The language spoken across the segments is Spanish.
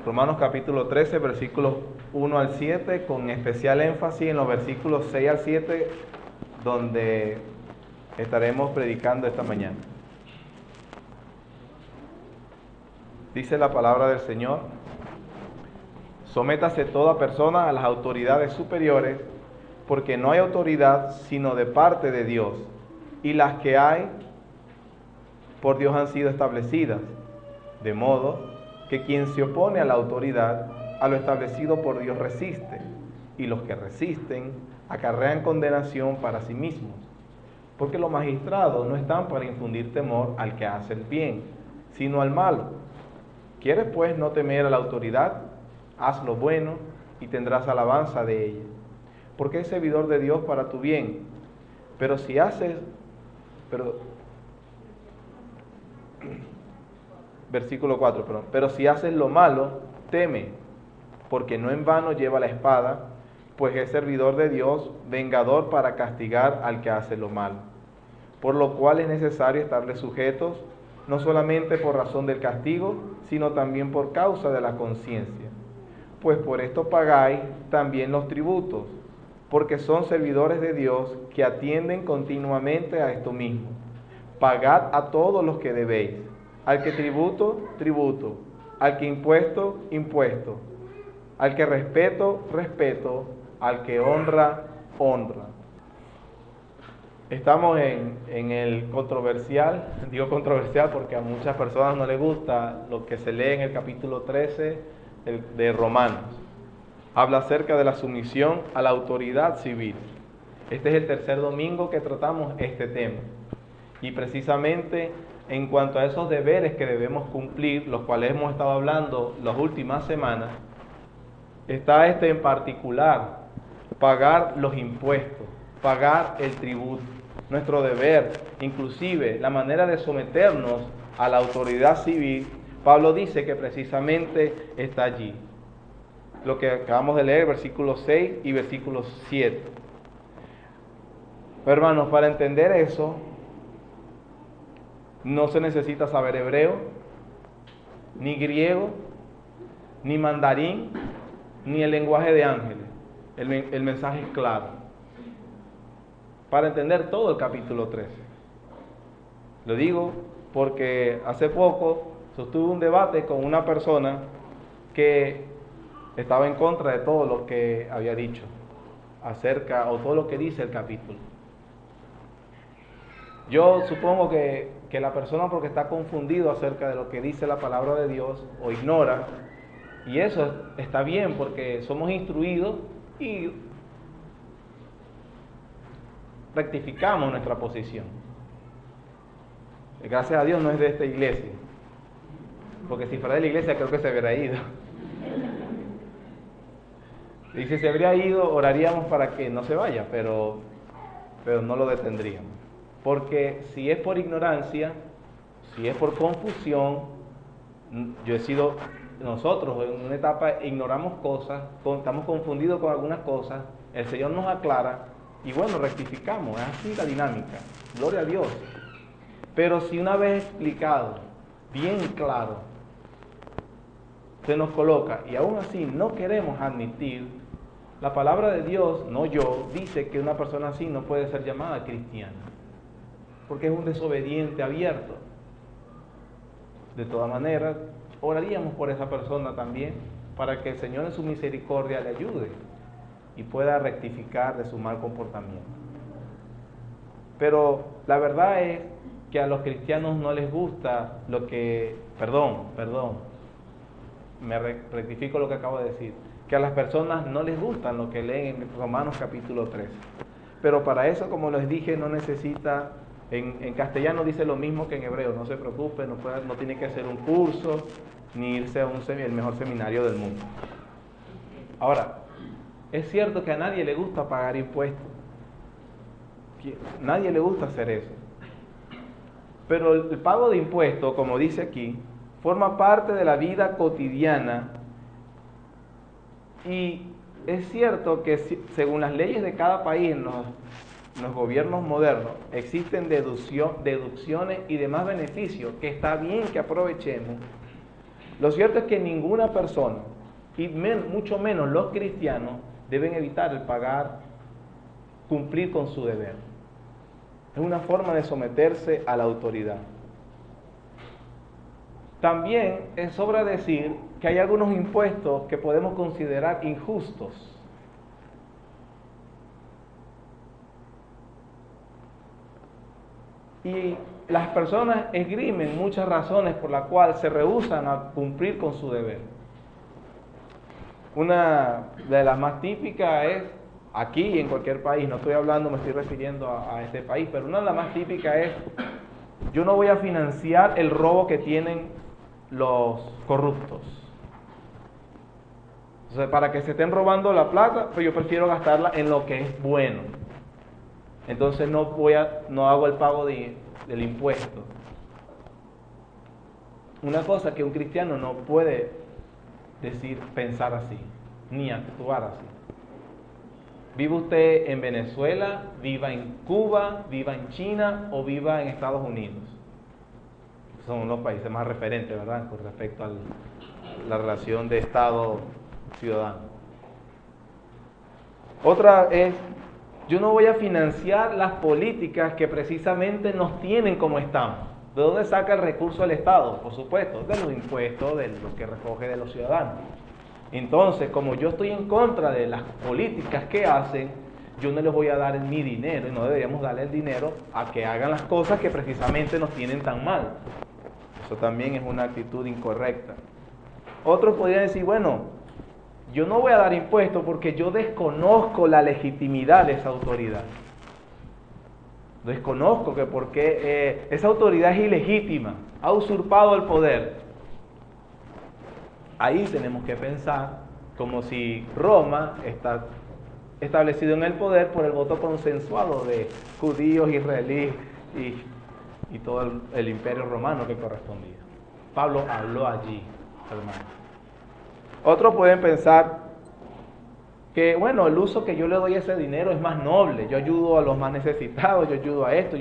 Romanos capítulo 13, versículos 1 al 7, con especial énfasis en los versículos 6 al 7, donde estaremos predicando esta mañana. Dice la palabra del Señor: sométase toda persona a las autoridades superiores, porque no hay autoridad sino de parte de Dios, y las que hay por Dios han sido establecidas, de modo que quien se opone a la autoridad, a lo establecido por Dios resiste, y los que resisten acarrean condenación para sí mismos, porque los magistrados no están para infundir temor al que hace el bien, sino al malo. ¿Quieres pues no temer a la autoridad? Haz lo bueno y tendrás alabanza de ella, porque es servidor de Dios para tu bien. Pero si haces versículo 4, perdón. Pero si haces lo malo, teme, porque no en vano lleva la espada, pues es servidor de Dios, vengador para castigar al que hace lo malo. Por lo cual es necesario estarle sujetos, no solamente por razón del castigo, sino también por causa de la conciencia. Pues por esto pagáis también los tributos, porque son servidores de Dios que atienden continuamente a esto mismo. Pagad a todos los que debéis. Al que tributo, tributo. Al que impuesto, impuesto. Al que respeto, respeto. Al que honra, honra. Estamos en el controversial, digo controversial porque a muchas personas no les gusta lo que se lee en el capítulo 13 de Romanos. Habla acerca de la sumisión a la autoridad civil. Este es el tercer domingo que tratamos este tema. Y precisamente en cuanto a esos deberes que debemos cumplir, los cuales hemos estado hablando las últimas semanas, está en particular: pagar los impuestos, pagar el tributo, nuestro deber, inclusive la manera de someternos a la autoridad civil. Pablo dice que precisamente está allí. Lo que acabamos de leer, versículos 6 y versículos 7. Pero hermanos, para entender eso, no se necesita saber hebreo, ni griego, ni mandarín, ni el lenguaje de ángeles. El mensaje es claro. Para entender todo el capítulo 13. Lo digo porque hace poco sostuve un debate con una persona que estaba en contra de todo lo que había dicho acerca, o todo lo que dice el capítulo. Yo supongo que la persona, porque está confundido acerca de lo que dice la palabra de Dios, o ignora, y eso está bien porque somos instruidos y rectificamos nuestra posición. Gracias a Dios no es de esta iglesia, porque si fuera de la iglesia creo que se hubiera ido. Y si se habría ido, oraríamos para que no se vaya, pero no lo detendríamos. Porque si es por ignorancia, si es por confusión, nosotros en una etapa ignoramos cosas, estamos confundidos con algunas cosas, el Señor nos aclara y bueno, rectificamos, es así la dinámica, gloria a Dios. Pero si una vez explicado, bien claro, se nos coloca y aún así no queremos admitir, la palabra de Dios, no yo, dice que una persona así no puede ser llamada cristiana, porque es un desobediente abierto. De todas maneras, oraríamos por esa persona también, para que el Señor en su misericordia le ayude y pueda rectificar de su mal comportamiento. Pero la verdad es que a los cristianos no les gusta lo que, rectifico lo que acabo de decir, que a las personas no les gusta lo que leen en Romanos capítulo 13. Pero para eso, como les dije, no necesita, en castellano dice lo mismo que en hebreo, no se preocupe, no tiene que hacer un curso, ni irse a el mejor seminario del mundo. Ahora, es cierto que a nadie le gusta pagar impuestos, nadie le gusta hacer eso. Pero el pago de impuestos, como dice aquí, forma parte de la vida cotidiana. Y es cierto que según las leyes de cada país, en los gobiernos modernos, existen deducciones y demás beneficios que está bien que aprovechemos, Lo cierto es que ninguna persona, y mucho menos los cristianos, deben evitar el cumplir con su deber. Es una forma de someterse a la autoridad. También sobra decir que hay algunos impuestos que podemos considerar injustos. Y las personas esgrimen muchas razones por las cuales se rehúsan a cumplir con su deber. Una de las más típicas es, aquí y en cualquier país, no estoy hablando, me estoy refiriendo a este país, pero una de las más típicas es, yo no voy a financiar el robo que tienen los corruptos. Entonces, para que se estén robando la plata, pues yo prefiero gastarla en lo que es bueno. Entonces no hago el pago del impuesto. Una cosa que un cristiano no puede pensar así, ni actuar así. Viva usted en Venezuela, viva en Cuba, viva en China o viva en Estados Unidos. Son los países más referentes, ¿verdad?, con respecto a la relación de Estado-ciudadano. Otra es, yo no voy a financiar las políticas que precisamente nos tienen como estamos. ¿De dónde saca el recurso el Estado? Por supuesto, de los impuestos, de lo que recoge de los ciudadanos. Entonces, como yo estoy en contra de las políticas que hacen, yo no les voy a dar mi dinero, y no deberíamos darle el dinero a que hagan las cosas que precisamente nos tienen tan mal. Eso también es una actitud incorrecta. Otros podrían decir, bueno, yo no voy a dar impuestos porque yo desconozco la legitimidad de esa autoridad. Desconozco que porque esa autoridad es ilegítima, ha usurpado el poder. Ahí tenemos que pensar como si Roma está establecido en el poder por el voto consensuado de judíos, israelíes y todo el imperio romano que correspondía. Pablo habló allí, hermano. Otros pueden pensar que, bueno, el uso que yo le doy a ese dinero es más noble. Yo ayudo a los más necesitados, yo ayudo a esto,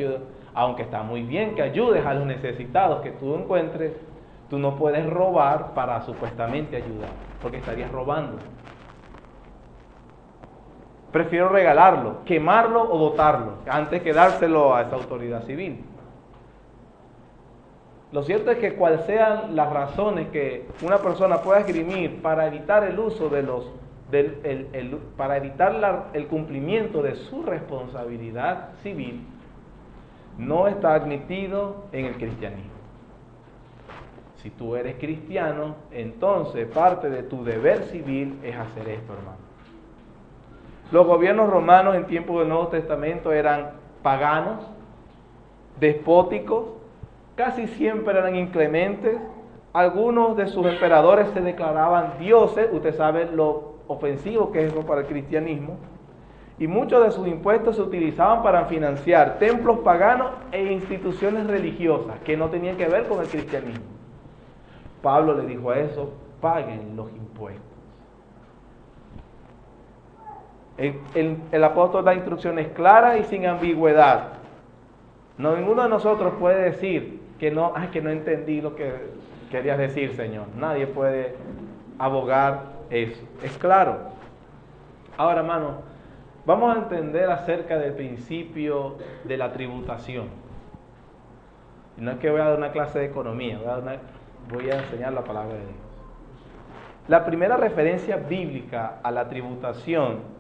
aunque está muy bien que ayudes a los necesitados que tú encuentres, tú no puedes robar para supuestamente ayudar, porque estarías robando. Prefiero regalarlo, quemarlo o botarlo, antes que dárselo a esa autoridad civil. Lo cierto es que cuales sean las razones que una persona pueda esgrimir para evitar el uso para evitar el cumplimiento de su responsabilidad civil, no está admitido en el cristianismo. Si tú eres cristiano, entonces parte de tu deber civil es hacer esto, hermano. Los gobiernos romanos en tiempos del Nuevo Testamento eran paganos, despóticos, casi siempre eran inclementes. Algunos de sus emperadores se declaraban dioses, usted sabe lo ofensivo que es eso para el cristianismo, y muchos de sus impuestos se utilizaban para financiar templos paganos e instituciones religiosas que no tenían que ver con el cristianismo. Pablo le dijo a eso, paguen los impuestos. El apóstol da instrucciones claras y sin ambigüedad. Ninguno de nosotros puede decir que no entendí lo que querías decir, Señor. Nadie puede abogar eso. Es claro. Ahora, hermano, vamos a entender acerca del principio de la tributación. Y no es que voy a dar una clase de economía, voy a enseñar la palabra de Dios. La primera referencia bíblica a la tributación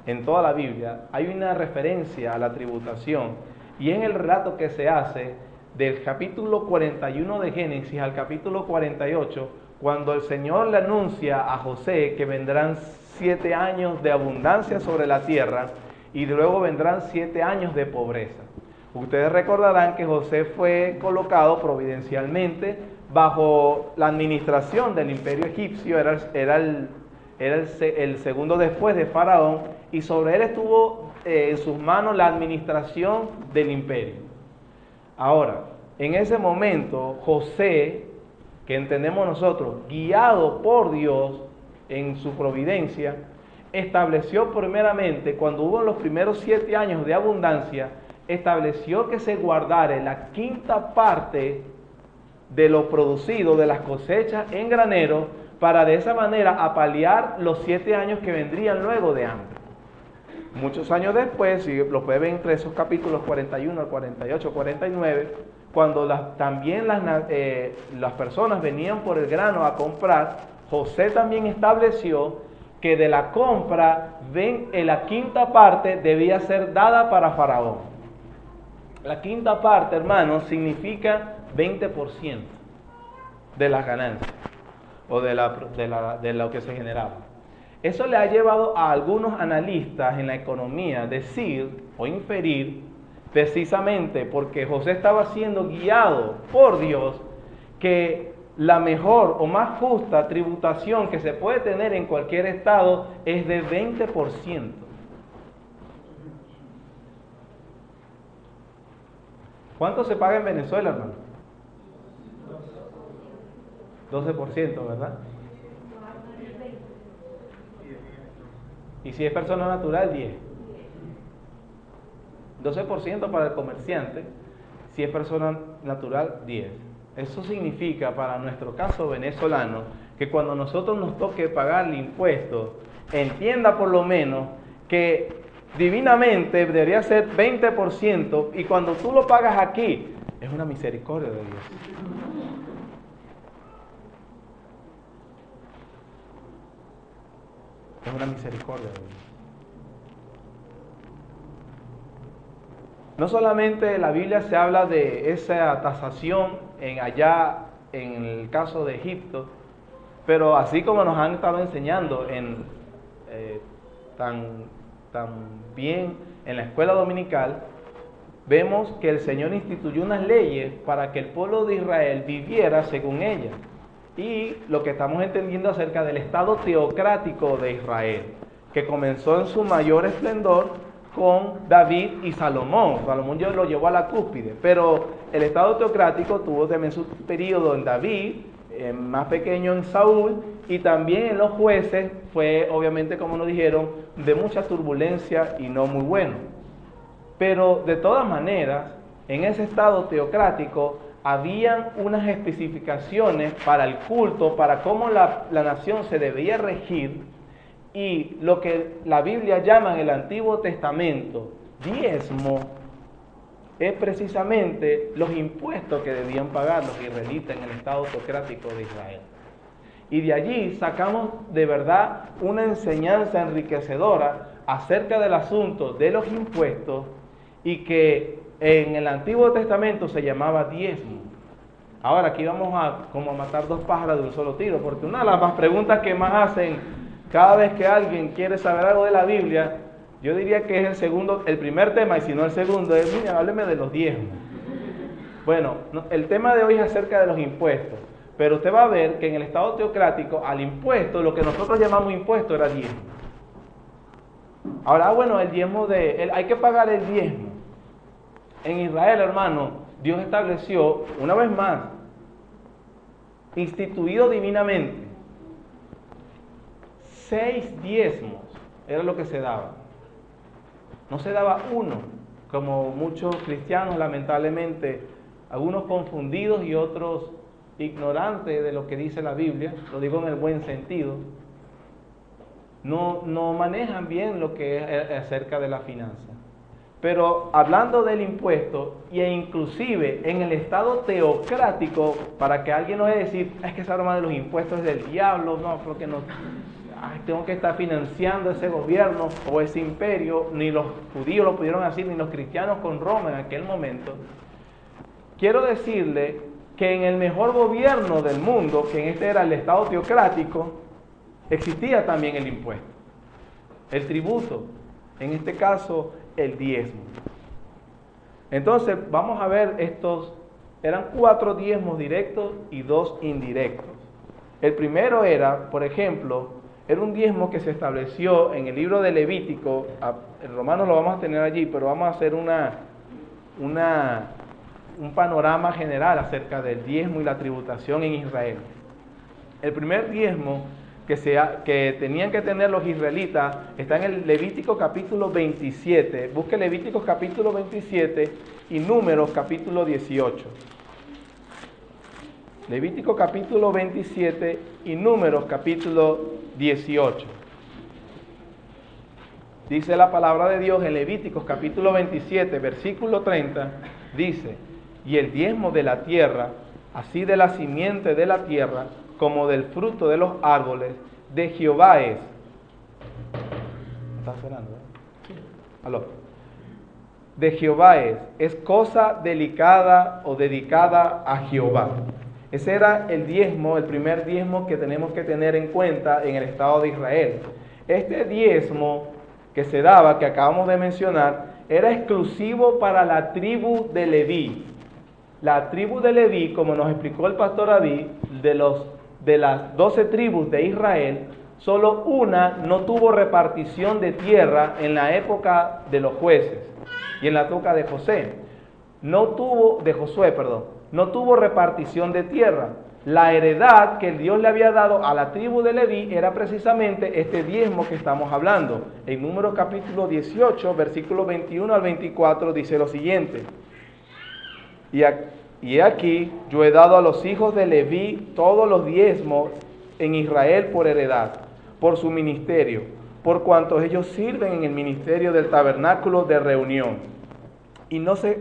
en toda la Biblia, hay una referencia a la tributación, y en el relato que se hace del capítulo 41 de Génesis al capítulo 48, cuando el Señor le anuncia a José que vendrán 7 años de abundancia sobre la tierra y luego vendrán 7 años de pobreza. Ustedes recordarán que José fue colocado providencialmente bajo la administración del imperio egipcio, era el segundo después de Faraón, y sobre él estuvo en sus manos la administración del imperio. Ahora, en ese momento, José, que entendemos nosotros, guiado por Dios en su providencia, estableció primeramente, cuando hubo los primeros 7 años de abundancia, estableció que se guardara la quinta parte de lo producido, de las cosechas en granero, para de esa manera apalear los 7 años que vendrían luego de hambre. Muchos años después, si lo puede ver entre esos capítulos 41 al 48, 49, cuando también las personas venían por el grano a comprar, José también estableció que de la compra, la quinta parte debía ser dada para Faraón. La quinta parte, hermanos, significa 20% de las ganancias o de lo que se generaba. Eso le ha llevado a algunos analistas en la economía decir o inferir, precisamente porque José estaba siendo guiado por Dios, que la mejor o más justa tributación que se puede tener en cualquier estado es de 20%. ¿Cuánto se paga en Venezuela, hermano? 12%, ¿verdad? Y si es persona natural, 10. 12% para el comerciante, si es persona natural, 10. Eso significa, para nuestro caso venezolano, que cuando nosotros nos toque pagar el impuesto, entienda por lo menos que divinamente debería ser 20%, y cuando tú lo pagas aquí, es una misericordia de Dios. Es una misericordia de Dios. No solamente la Biblia se habla de esa tasación allá en el caso de Egipto, pero así como nos han estado enseñando tan bien en la escuela dominical, vemos que el Señor instituyó unas leyes para que el pueblo de Israel viviera según ellas. Y lo que estamos entendiendo acerca del estado teocrático de Israel, que comenzó en su mayor esplendor con David y Salomón. Salomón lo llevó a la cúspide, pero el estado teocrático tuvo también su periodo en David, más pequeño en Saúl, y también en los jueces fue, obviamente, como nos dijeron, de mucha turbulencia y no muy bueno. Pero de todas maneras, en ese estado teocrático habían unas especificaciones para el culto, para cómo la nación se debía regir, y lo que la Biblia llama en el Antiguo Testamento diezmo es precisamente los impuestos que debían pagar los israelitas en el estado teocrático de Israel. Y de allí sacamos de verdad una enseñanza enriquecedora acerca del asunto de los impuestos, y que en el Antiguo Testamento se llamaba diezmo. Ahora aquí vamos a matar dos pájaros de un solo tiro, porque una de las preguntas que más hacen cada vez que alguien quiere saber algo de la Biblia, yo diría que es el primer tema, y si no el segundo, es: mira, hábleme de los diezmos. Bueno, el tema de hoy es acerca de los impuestos, pero usted va a ver que en el estado teocrático al impuesto, lo que nosotros llamamos impuesto, era diezmo. Ahora, bueno, el diezmo hay que pagar el diezmo. En Israel, hermano, Dios estableció, una vez más, instituido divinamente, 6 diezmos, era lo que se daba. No se daba uno, como muchos cristianos, lamentablemente, algunos confundidos y otros ignorantes de lo que dice la Biblia, lo digo en el buen sentido, no manejan bien lo que es acerca de la finanza. Pero hablando del impuesto, e inclusive en el estado teocrático, para que alguien no vaya a decir: es que esa broma de los impuestos es del diablo, no, porque no, tengo que estar financiando ese gobierno o ese imperio. Ni los judíos lo pudieron hacer, ni los cristianos con Roma en aquel momento. Quiero decirle que en el mejor gobierno del mundo, que en este era el estado teocrático, existía también el impuesto, el tributo, en este caso el diezmo. Entonces vamos a ver eran 4 diezmos directos y 2 indirectos. El primero era, por ejemplo, era un diezmo que se estableció en el libro de Levítico. En Romanos lo vamos a tener allí, pero vamos a hacer un panorama general acerca del diezmo y la tributación en Israel. El primer diezmo que tenían que tener los israelitas está en el Levítico capítulo 27. Busque Levítico capítulo 27 y Números capítulo 18. Levítico capítulo 27 y Números capítulo 18. Dice la palabra de Dios en Levíticos capítulo 27, versículo 30, dice: y el diezmo de la tierra, así de la simiente de la tierra, como del fruto de los árboles, de Jehová es. ¿Está sonando? Sí. Aló. De Jehová es cosa delicada o dedicada a Jehová. Ese era el diezmo, el primer diezmo que tenemos que tener en cuenta en el Estado de Israel. Este diezmo que se daba, que acabamos de mencionar, era exclusivo para la tribu de Leví. La tribu de Leví, como nos explicó el pastor David, de las 12 tribus de Israel, solo una no tuvo repartición de tierra en la época de los jueces y en la época de Josué, no tuvo repartición de tierra. La heredad que Dios le había dado a la tribu de Leví era precisamente este diezmo que estamos hablando. En Números capítulo 18, versículos 21 al 24, dice lo siguiente: y aquí yo he dado a los hijos de Leví todos los diezmos en Israel por heredad, por su ministerio, por cuanto ellos sirven en el ministerio del tabernáculo de reunión. Y no se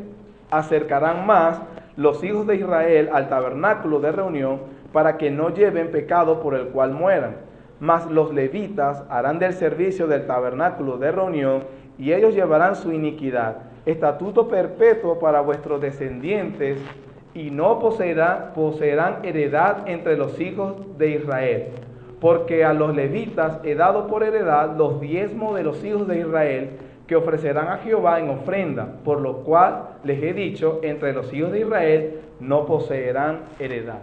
acercarán más los hijos de Israel al tabernáculo de reunión, para que no lleven pecado por el cual mueran. Mas los levitas harán del servicio del tabernáculo de reunión, y ellos llevarán su iniquidad. Estatuto perpetuo para vuestros descendientes, y no poseerán heredad entre los hijos de Israel. Porque a los levitas he dado por heredad los diezmos de los hijos de Israel, que ofrecerán a Jehová en ofrenda, por lo cual les he dicho, entre los hijos de Israel no poseerán heredad.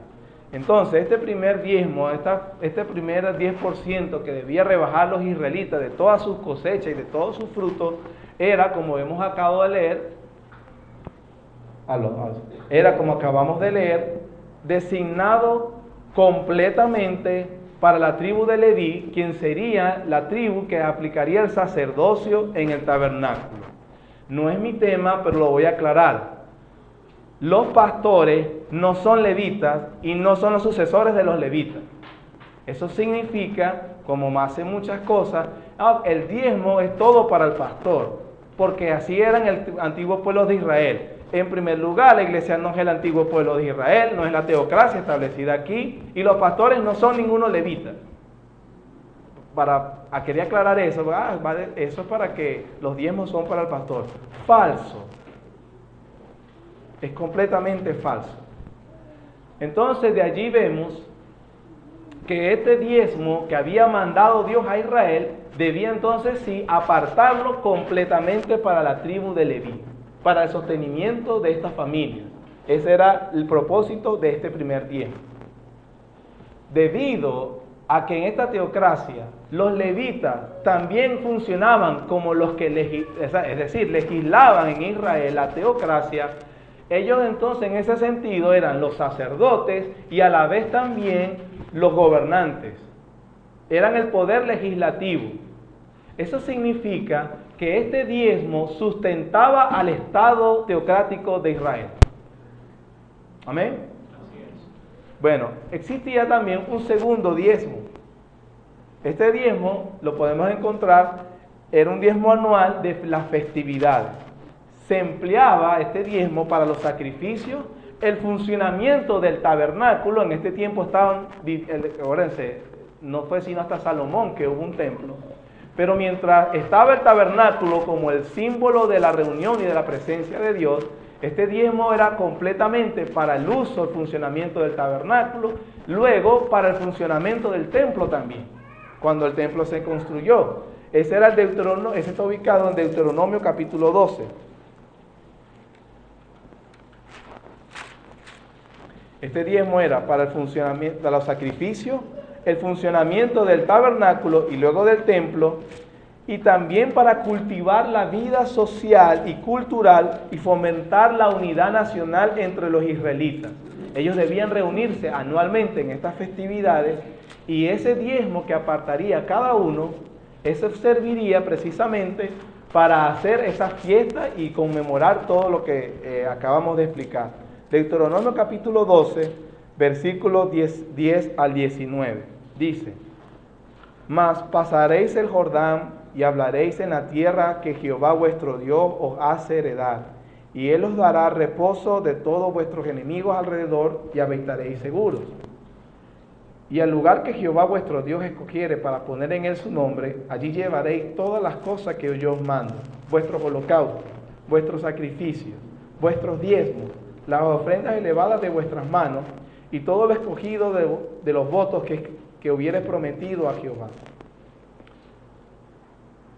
Entonces, este primer diezmo, este primer 10% que debía rebajar los israelitas de todas sus cosechas y de todos sus frutos, era, como hemos acabado de leer, designado completamente para la tribu de Leví, quien sería la tribu que aplicaría el sacerdocio en el tabernáculo. No es mi tema, pero lo voy a aclarar. Los pastores no son levitas y no son los sucesores de los levitas. Eso significa, como hacen muchas cosas, el diezmo es todo para el pastor, porque así eran el antiguo pueblo de Israel. En primer lugar, la iglesia no es el antiguo pueblo de Israel, no es la teocracia establecida aquí, y los pastores no son ninguno levitas. Quería aclarar eso, eso es para que los diezmos son para el pastor. Falso. Es completamente falso. Entonces, de allí vemos que este diezmo que había mandado Dios a Israel, debía entonces sí apartarlo completamente para la tribu de Leví, para el sostenimiento de esta familia. Ese era el propósito de este primer diezmo. Debido a que en esta teocracia los levitas también funcionaban como los que legislaban en Israel la teocracia, ellos entonces en ese sentido eran los sacerdotes y a la vez también los gobernantes. Eran el poder legislativo. Eso significa que este diezmo sustentaba al Estado teocrático de Israel. ¿Amén? Así es. Bueno, existía también un segundo diezmo. Este diezmo lo podemos encontrar, era un diezmo anual de las festividades. Se empleaba este diezmo para los sacrificios, el funcionamiento del tabernáculo. En este tiempo acuérdense, no fue sino hasta Salomón que hubo un templo. Pero mientras estaba el tabernáculo como el símbolo de la reunión y de la presencia de Dios, este diezmo era completamente para el uso, el funcionamiento del tabernáculo, luego para el funcionamiento del templo también, cuando el templo se construyó. Ese está ubicado en Deuteronomio capítulo 12. Este diezmo era para el funcionamiento de los sacrificios, el funcionamiento del tabernáculo y luego del templo, y también para cultivar la vida social y cultural y fomentar la unidad nacional entre los israelitas. Ellos debían reunirse anualmente en estas festividades, y ese diezmo que apartaría cada uno, eso serviría precisamente para hacer esas fiestas y conmemorar todo lo que acabamos de explicar. Deuteronomio capítulo 12, versículos 10 al 19. Dice: Mas pasaréis el Jordán y hablaréis en la tierra que Jehová vuestro Dios os hace heredar, y Él os dará reposo de todos vuestros enemigos alrededor, y habitaréis seguros. Y al lugar que Jehová vuestro Dios escogiere para poner en él su nombre, allí llevaréis todas las cosas que yo os mando, vuestros holocaustos, vuestros sacrificios, vuestros diezmos, las ofrendas elevadas de vuestras manos, y todo lo escogido de los votos que hubieres prometido a Jehová.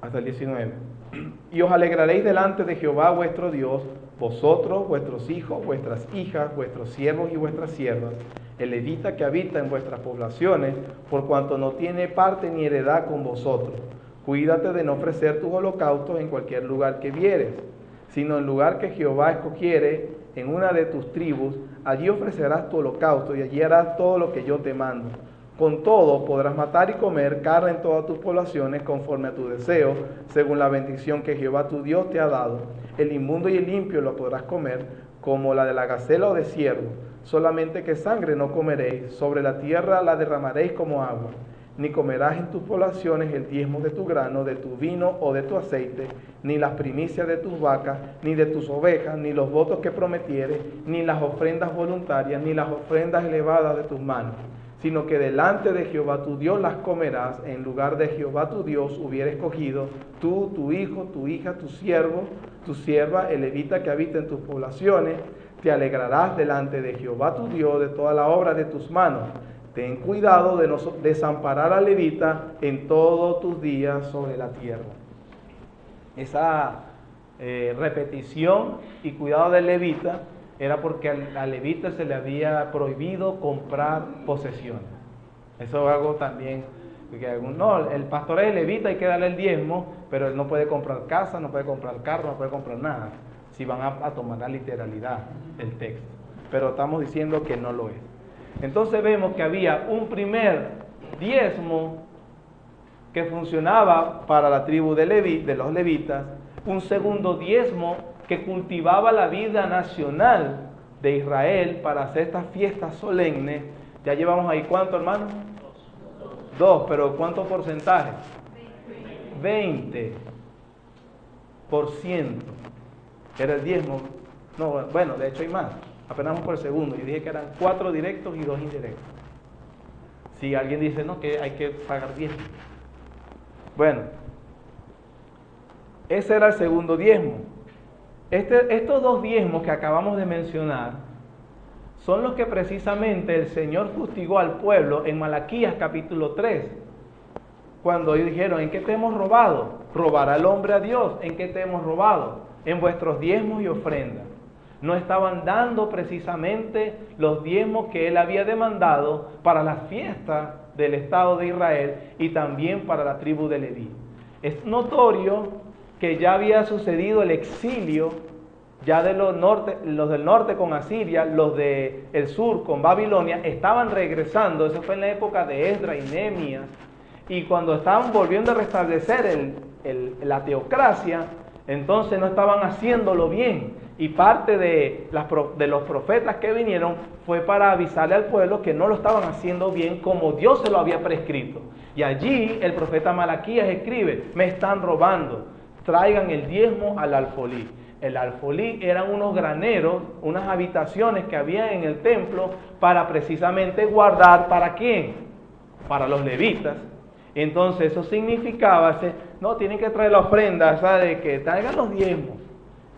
Hasta el 19. Y os alegraréis delante de Jehová vuestro Dios, vosotros, vuestros hijos, vuestras hijas, vuestros siervos y vuestras siervas, el levita que habita en vuestras poblaciones, por cuanto no tiene parte ni heredad con vosotros. Cuídate de no ofrecer tus holocaustos en cualquier lugar que vieres, sino en lugar que Jehová escogiere en una de tus tribus, allí ofrecerás tu holocausto y allí harás todo lo que yo te mando. Con todo podrás matar y comer carne en todas tus poblaciones conforme a tu deseo, según la bendición que Jehová tu Dios te ha dado. El inmundo y el limpio lo podrás comer, como la de la gacela o de ciervo. Solamente que sangre no comeréis, sobre la tierra la derramaréis como agua. Ni comerás en tus poblaciones el diezmo de tu grano, de tu vino o de tu aceite, ni las primicias de tus vacas, ni de tus ovejas, ni los votos que prometieres, ni las ofrendas voluntarias, ni las ofrendas elevadas de tus manos, sino que delante de Jehová tu Dios las comerás, en lugar de Jehová tu Dios hubiera escogido, tú, tu hijo, tu hija, tu siervo, tu sierva, el levita que habita en tus poblaciones. Te alegrarás delante de Jehová tu Dios de toda la obra de tus manos. Ten cuidado de no desamparar al levita en todos tus días sobre la tierra. Esa repetición y cuidado del levita era porque al levita se le había prohibido comprar posesiones. Eso es algo también, que no, el pastor es levita, hay que darle el diezmo, pero él no puede comprar casa, no puede comprar carro, no puede comprar nada, si van a tomar la literalidad el texto. Pero estamos diciendo que no lo es. Entonces vemos que había un primer diezmo que funcionaba para la tribu de los levitas, un segundo diezmo que cultivaba la vida nacional de Israel para hacer estas fiestas solemnes. Ya llevamos ahí, ¿cuánto, hermano? Dos, pero ¿cuánto porcentaje? 20%. Era el diezmo. No, bueno, de hecho hay más. Apenas vamos por el segundo. Yo dije que eran 4 directos y 2 indirectos. Si alguien dice, no, que hay que pagar 10. Bueno, ese era el segundo diezmo. Estos 2 diezmos que acabamos de mencionar son los que precisamente el Señor fustigó al pueblo en Malaquías capítulo 3. Cuando ellos dijeron, ¿en qué te hemos robado? ¿Robará el hombre a Dios? ¿En qué te hemos robado? En vuestros diezmos y ofrendas. No estaban dando precisamente los diezmos que él había demandado para las fiestas del Estado de Israel y también para la tribu de Leví. Es notorio que ya había sucedido el exilio ya de los del norte con Asiria, los del sur con Babilonia, estaban regresando. Eso fue en la época de Esdras y Nehemías, y cuando estaban volviendo a restablecer la teocracia, entonces no estaban haciéndolo bien. Y parte de los profetas que vinieron fue para avisarle al pueblo que no lo estaban haciendo bien como Dios se lo había prescrito. Y allí el profeta Malaquías escribe, me están robando, traigan el diezmo al alfolí. El alfolí eran unos graneros, unas habitaciones que había en el templo para precisamente guardar, ¿para quién? Para los levitas. Entonces eso significaba, no, tienen que traer la ofrenda, ¿sabes? Que traigan los diezmos,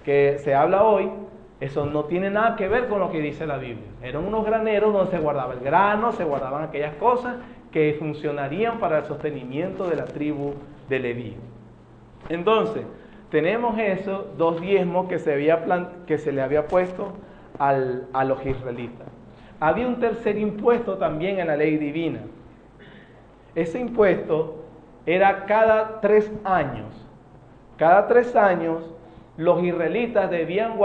que se habla hoy. Eso no tiene nada que ver con lo que dice la Biblia. Eran unos graneros donde se guardaba el grano, se guardaban aquellas cosas que funcionarían para el sostenimiento de la tribu de Leví. Entonces, tenemos esos 2 diezmos que se le había puesto a los israelitas. Había un tercer impuesto también en la ley divina. Ese impuesto era cada 3 años. Cada 3 años los israelitas debían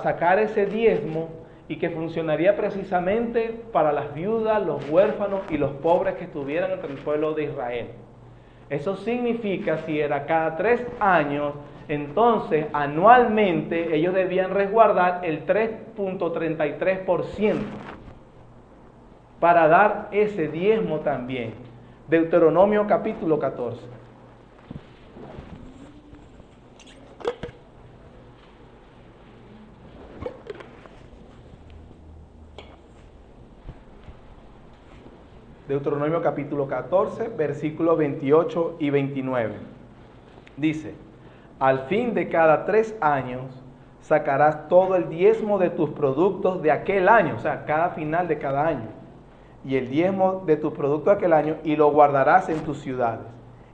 sacar ese diezmo, y que funcionaría precisamente para las viudas, los huérfanos y los pobres que estuvieran entre el pueblo de Israel. Eso significa, si era cada 3 años, entonces anualmente ellos debían resguardar el 3.33%. para dar ese diezmo también. Deuteronomio capítulo 14. Deuteronomio capítulo 14, versículos 28 y 29. Dice: al fin de cada 3 años sacarás todo el diezmo de tus productos de aquel año, o sea, cada final de cada año, y el diezmo de tus productos de aquel año, y lo guardarás en tus ciudades.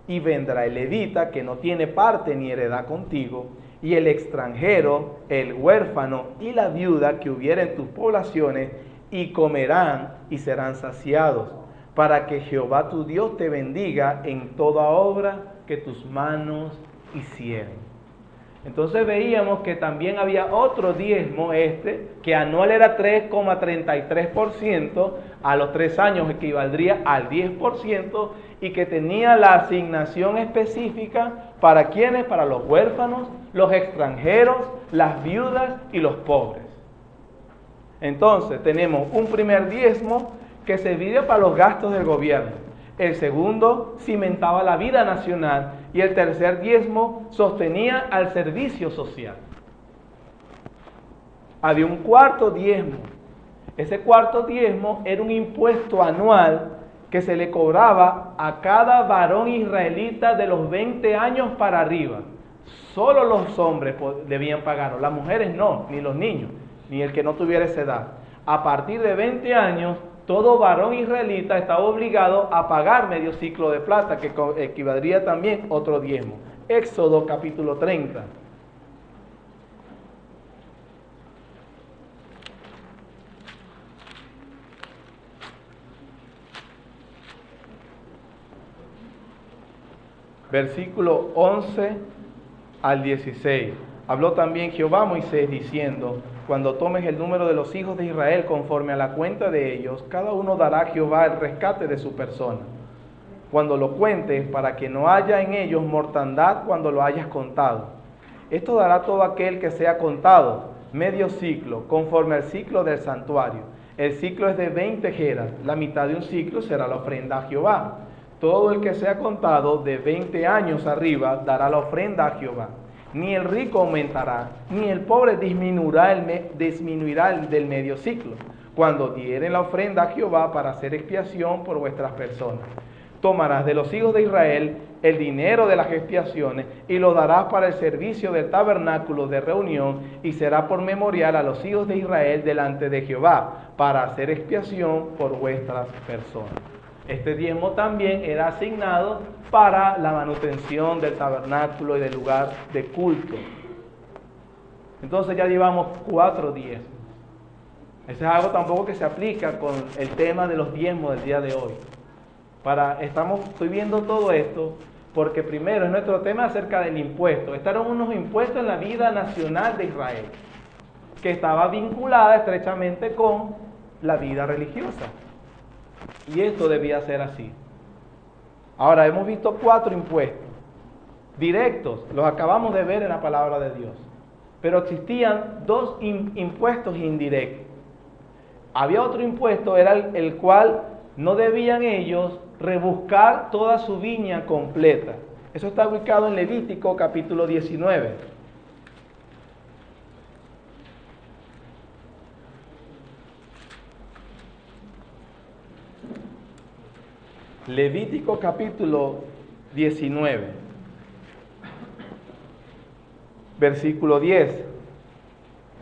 Y vendrá el levita, que no tiene parte ni heredad contigo, y el extranjero, el huérfano y la viuda que hubiera en tus poblaciones, y comerán y serán saciados, para que Jehová tu Dios te bendiga en toda obra que tus manos hicieren. Entonces veíamos que también había otro diezmo, que anual era 3,33%, a los 3 años equivaldría al 10%, y que tenía la asignación específica para quienes, para los huérfanos, los extranjeros, las viudas y los pobres. Entonces tenemos un primer diezmo que servía para los gastos del gobierno. El segundo cimentaba la vida nacional y el tercer diezmo sostenía al servicio social. Había un cuarto diezmo. Ese cuarto diezmo era un impuesto anual que se le cobraba a cada varón israelita de los 20 años para arriba. Solo los hombres debían pagarlo, las mujeres no, ni los niños, ni el que no tuviera esa edad. A partir de 20 años, todo varón israelita estaba obligado a pagar medio ciclo de plata, que equivaldría también otro diezmo. Éxodo capítulo 30. Versículo 11 al 16. Habló también Jehová a Moisés diciendo: cuando tomes el número de los hijos de Israel conforme a la cuenta de ellos, cada uno dará a Jehová el rescate de su persona. Cuando lo cuentes, para que no haya en ellos mortandad cuando lo hayas contado. Esto dará todo aquel que sea contado, medio ciclo, conforme al ciclo del santuario. El ciclo es de 20 geras, la mitad de un ciclo será la ofrenda a Jehová. Todo el que sea contado de 20 años arriba dará la ofrenda a Jehová. Ni el rico aumentará, ni el pobre disminuirá del medio ciclo, cuando dieren la ofrenda a Jehová para hacer expiación por vuestras personas. Tomarás de los hijos de Israel el dinero de las expiaciones y lo darás para el servicio del tabernáculo de reunión, y será por memorial a los hijos de Israel delante de Jehová, para hacer expiación por vuestras personas. Este diezmo también era asignado para la manutención del tabernáculo y del lugar de culto. Entonces ya llevamos 4 diezmos. Eso es algo tampoco que se aplica con el tema de los diezmos del día de hoy. Estoy viendo todo esto porque primero es nuestro tema acerca del impuesto. Estos eran unos impuestos en la vida nacional de Israel, que estaba vinculada estrechamente con la vida religiosa. Y esto debía ser así. Ahora, hemos visto 4 impuestos directos, los acabamos de ver en la palabra de Dios. Pero existían 2 impuestos indirectos. Había otro impuesto, era el cual no debían ellos rebuscar toda su viña completa. Eso está ubicado en Levítico capítulo 19. Levítico capítulo 19, versículo 10.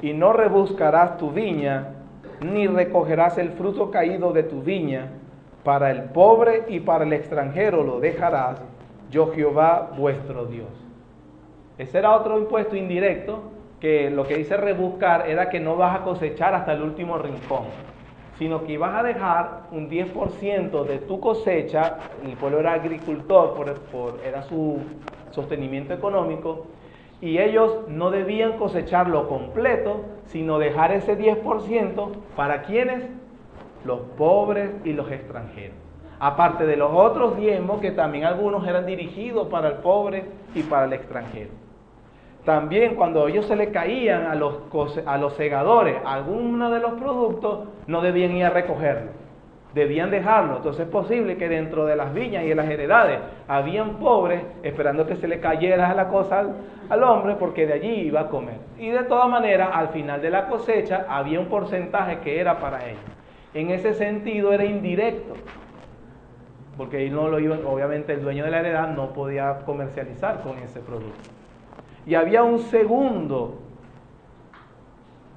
Y no rebuscarás tu viña, ni recogerás el fruto caído de tu viña, para el pobre y para el extranjero lo dejarás, yo Jehová vuestro Dios. Ese era otro impuesto indirecto, que lo que dice rebuscar era que no vas a cosechar hasta el último rincón, sino que ibas a dejar un 10% de tu cosecha. El pueblo era agricultor, era su sostenimiento económico, y ellos no debían cosecharlo completo, sino dejar ese 10% para quienes, los pobres y los extranjeros. Aparte de los otros diezmos, que también algunos eran dirigidos para el pobre y para el extranjero. También cuando ellos se le caían a los segadores alguno de los productos, no debían ir a recogerlo. debían dejarlo. Entonces es posible que dentro de las viñas y de las heredades habían pobres esperando que se le cayera la cosa al hombre, porque de allí iba a comer. Y de todas maneras, al final de la cosecha había un porcentaje que era para ellos. En ese sentido era indirecto, porque él no lo iba, obviamente el dueño de la heredad no podía comercializar con ese producto. Y había un segundo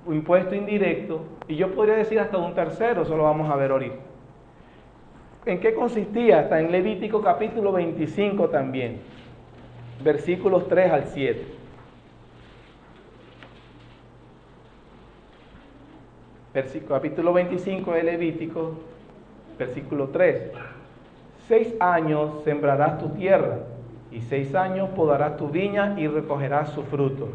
impuesto indirecto, y yo podría decir hasta un tercero, eso lo vamos a ver ahorita. ¿En qué consistía? Está en Levítico capítulo 25 también, versículos 3 al 7. Capítulo 25 de Levítico, versículo 3. 6 años sembrarás tu tierra, y 6 años podarás tu viña y recogerás su fruto.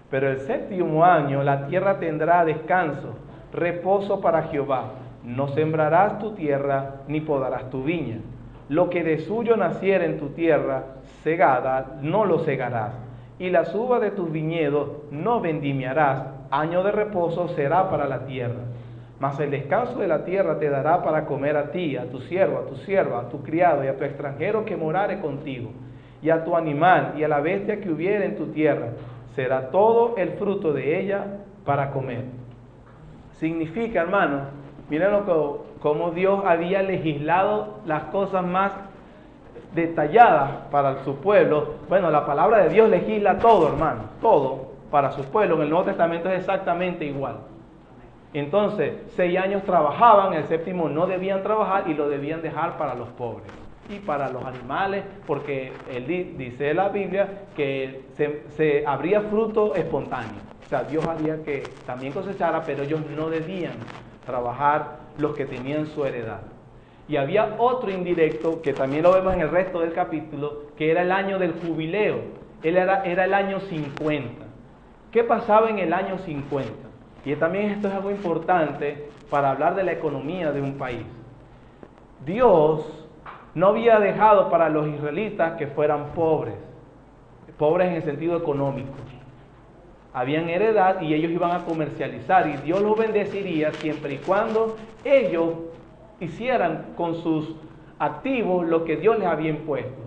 Pero el 7º año la tierra tendrá descanso, reposo para Jehová. No sembrarás tu tierra, ni podarás tu viña. Lo que de suyo naciera en tu tierra, segada, no lo segarás. Y las uvas de tus viñedos no vendimiarás. Año de reposo será para la tierra. Mas el descanso de la tierra te dará para comer a ti, a tu siervo, a tu sierva, a tu criado y a tu extranjero que morare contigo, y a tu animal y a la bestia que hubiere en tu tierra. Será todo el fruto de ella para comer. Significa, hermanos, miren cómo Dios había legislado las cosas más detalladas para su pueblo. Bueno, la palabra de Dios legisla todo, hermanos, todo para su pueblo. En el Nuevo Testamento es exactamente igual. Entonces, 6 años trabajaban, el 7º no debían trabajar y lo debían dejar para los pobres y para los animales, porque dice la Biblia que se habría fruto espontáneo. O sea, Dios haría que también cosechara, pero ellos no debían trabajar los que tenían su heredad. Y había otro indirecto, que también lo vemos en el resto del capítulo, que era el año del jubileo. Era el año 50. ¿Qué pasaba en el año 50? Y también esto es algo importante para hablar de la economía de un país. Dios no había dejado para los israelitas que fueran pobres en el sentido económico. Habían heredad y ellos iban a comercializar, y Dios los bendeciría siempre y cuando ellos hicieran con sus activos lo que Dios les había impuesto.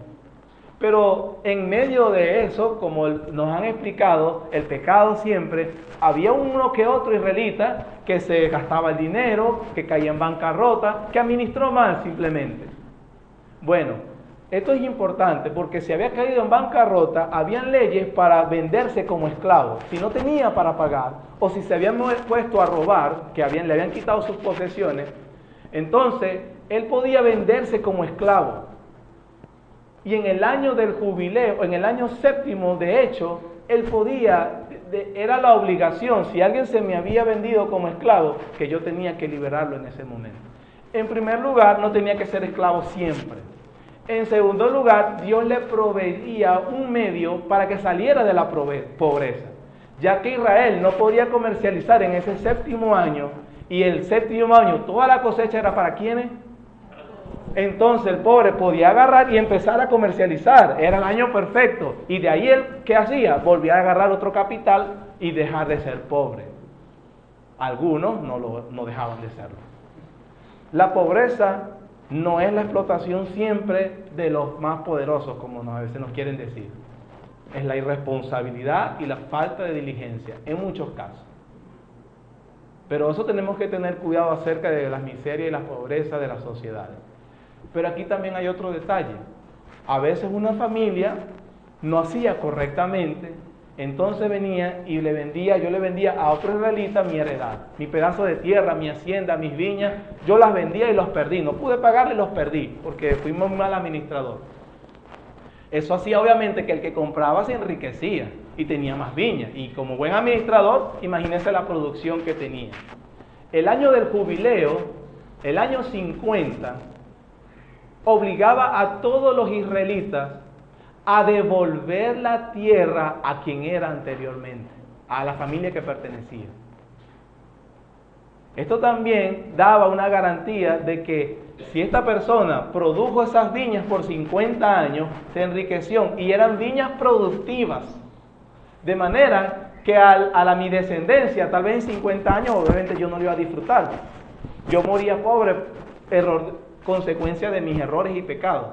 Pero en medio de eso, como nos han explicado, el pecado siempre, había uno que otro israelita que se gastaba el dinero, que caía en bancarrota, que administró mal simplemente. Bueno, esto es importante porque si había caído en bancarrota, habían leyes para venderse como esclavo. Si no tenía para pagar, o si se habían puesto a robar, que le habían quitado sus posesiones, entonces él podía venderse como esclavo. Y en el año del jubileo, en el año 7º, de hecho, él podía, era la obligación, si alguien se me había vendido como esclavo, que yo tenía que liberarlo en ese momento. En primer lugar, no tenía que ser esclavo siempre. En segundo lugar, Dios le proveía un medio para que saliera de la pobreza, ya que Israel no podía comercializar en ese 7º año, y el 7º año toda la cosecha era para ¿quiénes? Entonces el pobre podía agarrar y empezar a comercializar, era el año perfecto, y de ahí él, ¿qué hacía? Volvía a agarrar otro capital y dejar de ser pobre. Algunos no dejaban de serlo. La pobreza no es la explotación siempre de los más poderosos, como a veces nos quieren decir. Es la irresponsabilidad y la falta de diligencia, en muchos casos. Pero eso tenemos que tener cuidado acerca de las miserias y las pobrezas de las sociedades. Pero aquí también hay otro detalle. A veces una familia no hacía correctamente, entonces venía y yo le vendía a otro israelita mi heredad, mi pedazo de tierra, mi hacienda, mis viñas, yo las vendía y los perdí. No pude pagarle y los perdí, porque fui muy mal administrador. Eso hacía obviamente que el que compraba se enriquecía y tenía más viñas. Y como buen administrador, imagínense la producción que tenía. El año del jubileo, el año 50, obligaba a todos los israelitas a devolver la tierra a quien era anteriormente, a la familia que pertenecía. Esto también daba una garantía de que si esta persona produjo esas viñas por 50 años, se enriqueció y eran viñas productivas, de manera que a mi descendencia, tal vez en 50 años, obviamente yo no lo iba a disfrutar. Yo moría pobre consecuencia de mis errores y pecados.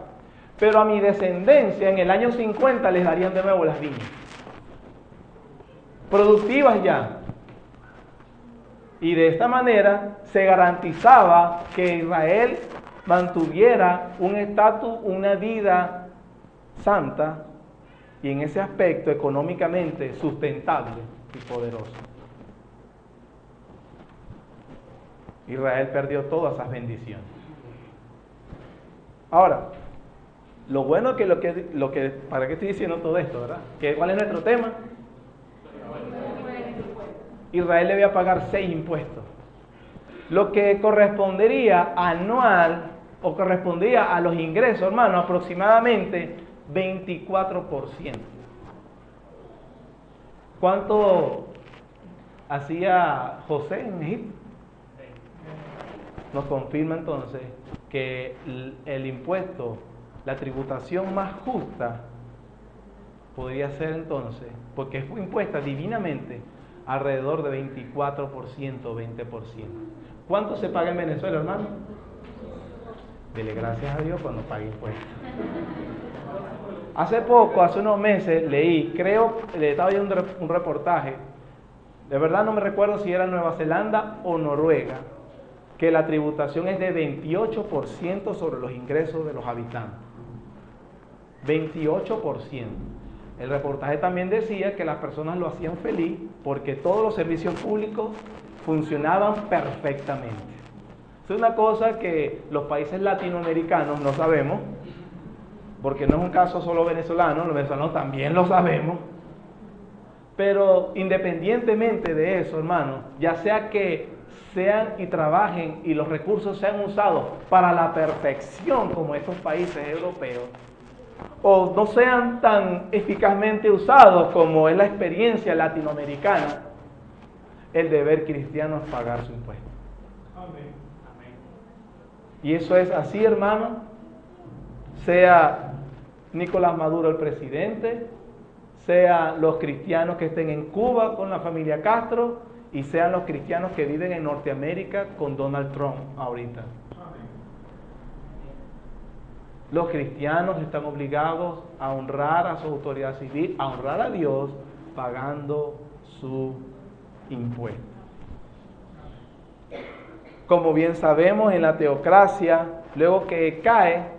Pero a mi descendencia en el año 50 les darían de nuevo las viñas. Productivas ya. Y de esta manera se garantizaba que Israel mantuviera un estatus, una vida santa y en ese aspecto económicamente sustentable y poderoso. Israel perdió todas esas bendiciones. Ahora, lo bueno que ¿para qué estoy diciendo todo esto, verdad? ¿Cuál es nuestro tema? Israel debía pagar 6 impuestos. Lo que correspondería anual o correspondía a los ingresos, hermano, aproximadamente 24%. ¿Cuánto hacía José en Egipto? Nos confirma entonces que el impuesto, la tributación más justa, podría ser entonces, porque fue impuesta divinamente, alrededor de 24%, 20%. ¿Cuánto se paga en Venezuela, hermano? Dele gracias a Dios cuando pague impuestos. Hace unos meses, estaba viendo un reportaje, de verdad no me recuerdo si era Nueva Zelanda o Noruega, que la tributación es de 28% sobre los ingresos de los habitantes. 28%. El reportaje también decía que las personas lo hacían feliz porque todos los servicios públicos funcionaban perfectamente. Es una cosa que los países latinoamericanos no sabemos, porque no es un caso solo venezolano, los venezolanos también lo sabemos. Pero independientemente de eso, hermano, ya sea que sean y trabajen y los recursos sean usados para la perfección como estos países europeos, o no sean tan eficazmente usados como es la experiencia latinoamericana, el deber cristiano es pagar su impuesto. Amén. Y eso es así, hermano, sea Nicolás Maduro el presidente, sean los cristianos que estén en Cuba con la familia Castro, y sean los cristianos que viven en Norteamérica con Donald Trump ahorita. Los cristianos están obligados a honrar a su autoridad civil, a honrar a Dios, pagando su impuesto. Como bien sabemos, en la teocracia, luego que cae,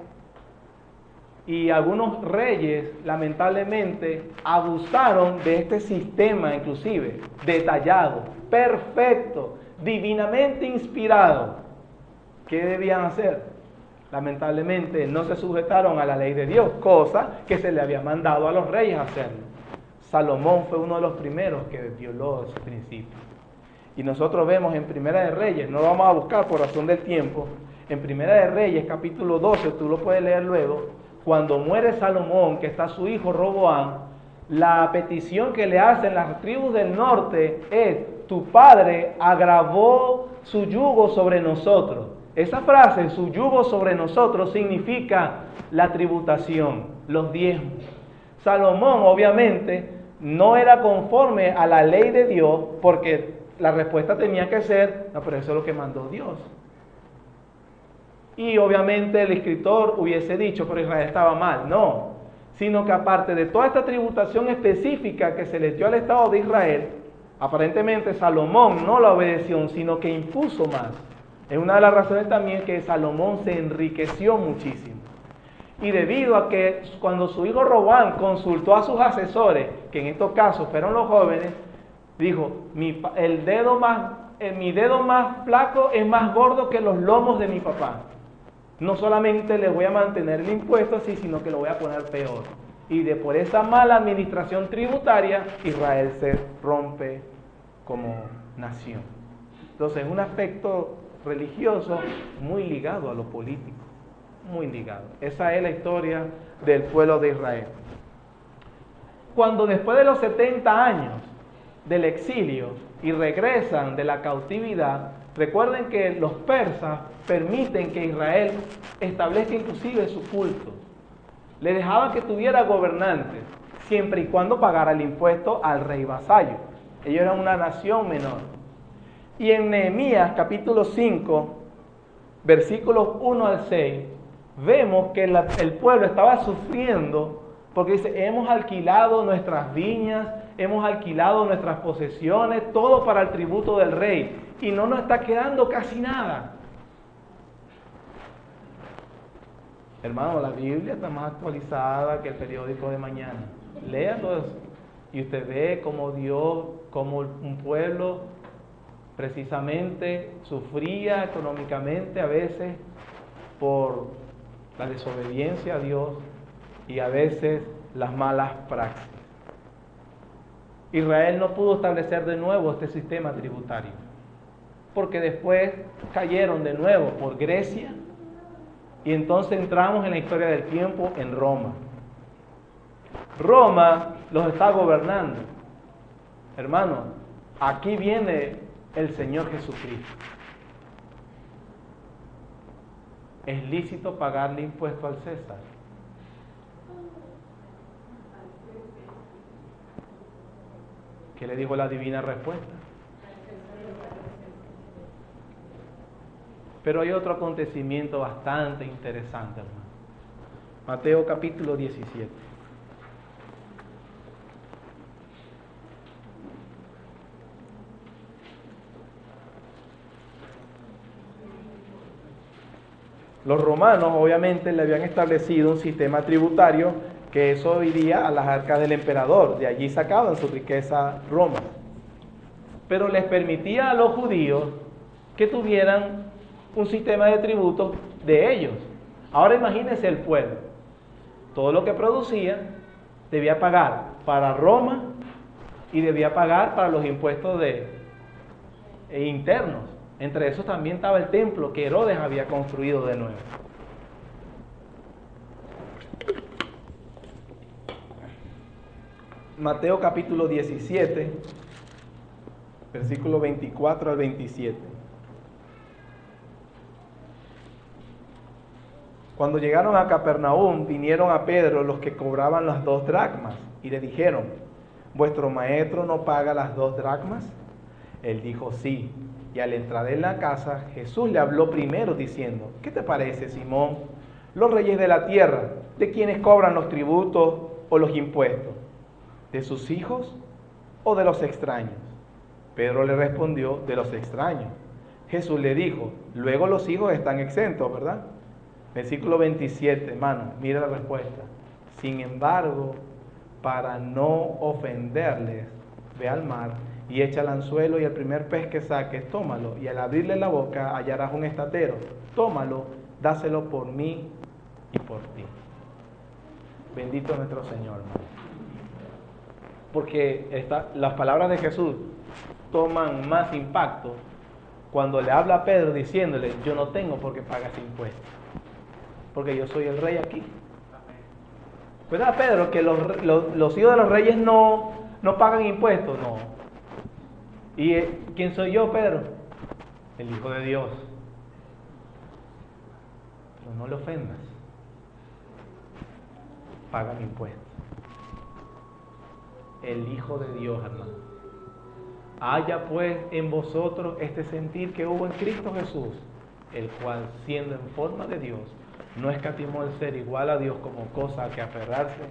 y algunos reyes, lamentablemente, abusaron de este sistema, inclusive, detallado, perfecto, divinamente inspirado. ¿Qué debían hacer? Lamentablemente, no se sujetaron a la ley de Dios, cosa que se le había mandado a los reyes hacerlo. Salomón fue uno de los primeros que violó ese principio. Y nosotros vemos en Primera de Reyes, no lo vamos a buscar por razón del tiempo, en Primera de Reyes, capítulo 12, tú lo puedes leer luego, cuando muere Salomón, que está su hijo Roboam, la petición que le hacen las tribus del norte es: tu padre agravó su yugo sobre nosotros. Esa frase, su yugo sobre nosotros, significa la tributación, los diezmos. Salomón, obviamente, no era conforme a la ley de Dios, porque la respuesta tenía que ser: no, pero eso es lo que mandó Dios. Y obviamente el escritor hubiese dicho, pero Israel estaba mal. No, sino que aparte de toda esta tributación específica que se les dio al Estado de Israel, aparentemente Salomón no la obedeció, sino que impuso más. Es una de las razones también que Salomón se enriqueció muchísimo. Y debido a que cuando su hijo Roboam consultó a sus asesores, que en estos casos fueron los jóvenes, dijo: mi dedo más flaco es más gordo que los lomos de mi papá. No solamente le voy a mantener el impuesto así, sino que lo voy a poner peor. Y por esa mala administración tributaria, Israel se rompe como nación. Entonces, es un aspecto religioso muy ligado a lo político, muy ligado. Esa es la historia del pueblo de Israel. Cuando después de los 70 años del exilio y regresan de la cautividad, recuerden que los persas permiten que Israel establezca inclusive su culto. Le dejaban que tuviera gobernantes, siempre y cuando pagara el impuesto al rey vasallo. Ellos eran una nación menor. Y en Nehemías capítulo 5, versículos 1 al 6, vemos que el pueblo estaba sufriendo porque dice, hemos alquilado nuestras viñas, hemos alquilado nuestras posesiones, todo para el tributo del rey, y no nos está quedando casi nada. Hermano, la Biblia está más actualizada que el periódico de mañana. Léalo y usted ve cómo Dios, cómo un pueblo precisamente sufría económicamente a veces por la desobediencia a Dios y a veces las malas praxis. Israel no pudo establecer de nuevo este sistema tributario, porque después cayeron de nuevo por Grecia, y entonces entramos en la historia del tiempo en Roma. Roma los está gobernando. Hermano, aquí viene el Señor Jesucristo. ¿Es lícito pagarle impuesto al César? ¿Qué le dijo la divina respuesta? Pero hay otro acontecimiento bastante interesante, hermano. Mateo capítulo 17. Los romanos obviamente le habían establecido un sistema tributario que eso iría a las arcas del emperador, de allí sacaban su riqueza Roma. Pero les permitía a los judíos que tuvieran un sistema de tributos de ellos. Ahora imagínense el pueblo. Todo lo que producía debía pagar para Roma y debía pagar para los impuestos internos. Entre esos también estaba el templo que Herodes había construido de nuevo. Mateo capítulo 17, versículo 24 al 27. Cuando llegaron a Capernaum, vinieron a Pedro los que cobraban las 2 dracmas y le dijeron, ¿vuestro maestro no paga las 2 dracmas? Él dijo, sí. Y al entrar en la casa, Jesús le habló primero diciendo, ¿qué te parece, Simón? Los reyes de la tierra, ¿de quienes cobran los tributos o los impuestos? ¿De sus hijos o de los extraños? Pedro le respondió, de los extraños. Jesús le dijo, luego los hijos están exentos, ¿verdad? Versículo 27, hermano, mira la respuesta. Sin embargo, para no ofenderles, ve al mar y echa el anzuelo y el primer pez que saques, tómalo. Y al abrirle la boca hallarás un estatero. Tómalo, dáselo por mí y por ti. Bendito nuestro Señor, hermano. Porque las palabras de Jesús toman más impacto cuando le habla a Pedro diciéndole, yo no tengo por qué pagar ese impuesto, porque yo soy el rey aquí. ¿Verdad, Pedro, que los hijos de los reyes no pagan impuestos? No. ¿Y quién soy yo, Pedro? El Hijo de Dios. Pero no le ofendas. Pagan impuestos. El Hijo de Dios, hermano. Haya pues en vosotros este sentir que hubo en Cristo Jesús, el cual, siendo en forma de Dios, no escatimó el ser igual a Dios como cosa a que aferrarse,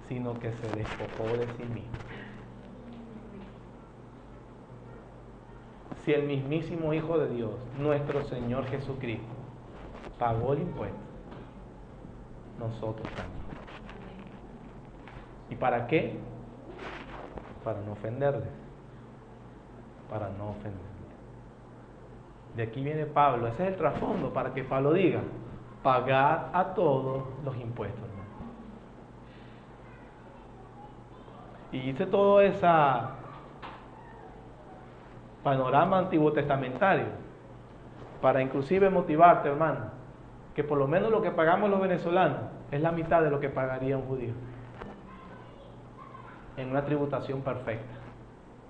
sino que se despojó de sí mismo. Si el mismísimo Hijo de Dios, nuestro Señor Jesucristo, pagó el impuesto, nosotros también. ¿Y para qué? Para no ofenderles. Para no ofenderles. De aquí viene Pablo, ese es el trasfondo para que Pablo diga, pagad a todos los impuestos. Y hice todo ese panorama antiguo testamentario para inclusive motivarte, hermano, que por lo menos lo que pagamos los venezolanos es la mitad de lo que pagaría un judío en una tributación perfecta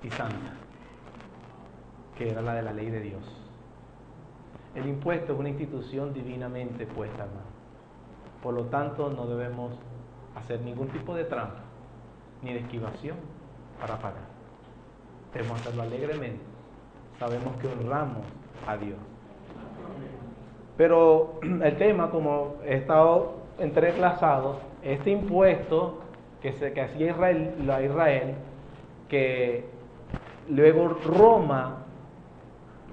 y santa, que era la de la ley de Dios. El impuesto es una institución divinamente puesta, hermano. Por lo tanto, no debemos hacer ningún tipo de trampa ni de esquivación para pagar. Debemos hacerlo alegremente. Sabemos que honramos a Dios. Pero el tema, como he estado entreclasado, este impuesto que hacía Israel, que luego Roma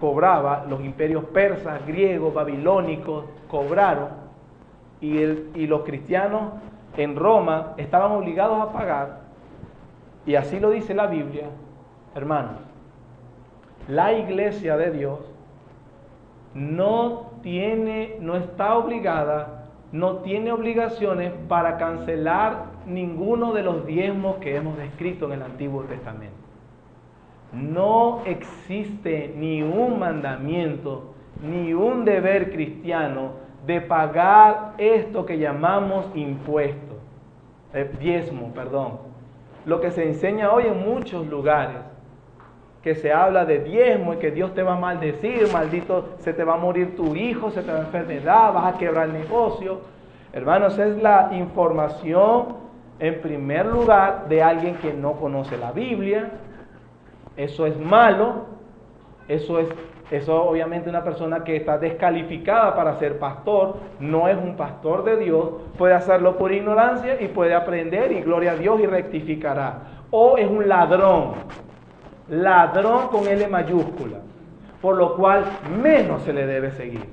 cobraba, los imperios persas, griegos, babilónicos cobraron, y los cristianos en Roma estaban obligados a pagar, y así lo dice la Biblia, hermanos. La iglesia de Dios no está obligada, no tiene obligaciones para cancelar ninguno de los diezmos que hemos descrito en el Antiguo Testamento. No existe ni un mandamiento, ni un deber cristiano de pagar esto que llamamos impuesto, diezmo, perdón. Lo que se enseña hoy en muchos lugares, que se habla de diezmo y que Dios te va a maldecir, maldito, se te va a morir tu hijo, se te va a enfermedad, vas a quebrar el negocio. Hermanos, esa es la información en primer lugar de alguien que no conoce la Biblia. Eso es malo, eso obviamente una persona que está descalificada para ser pastor, no es un pastor de Dios, puede hacerlo por ignorancia y puede aprender y gloria a Dios y rectificará. O es un ladrón con L mayúscula, por lo cual menos se le debe seguir.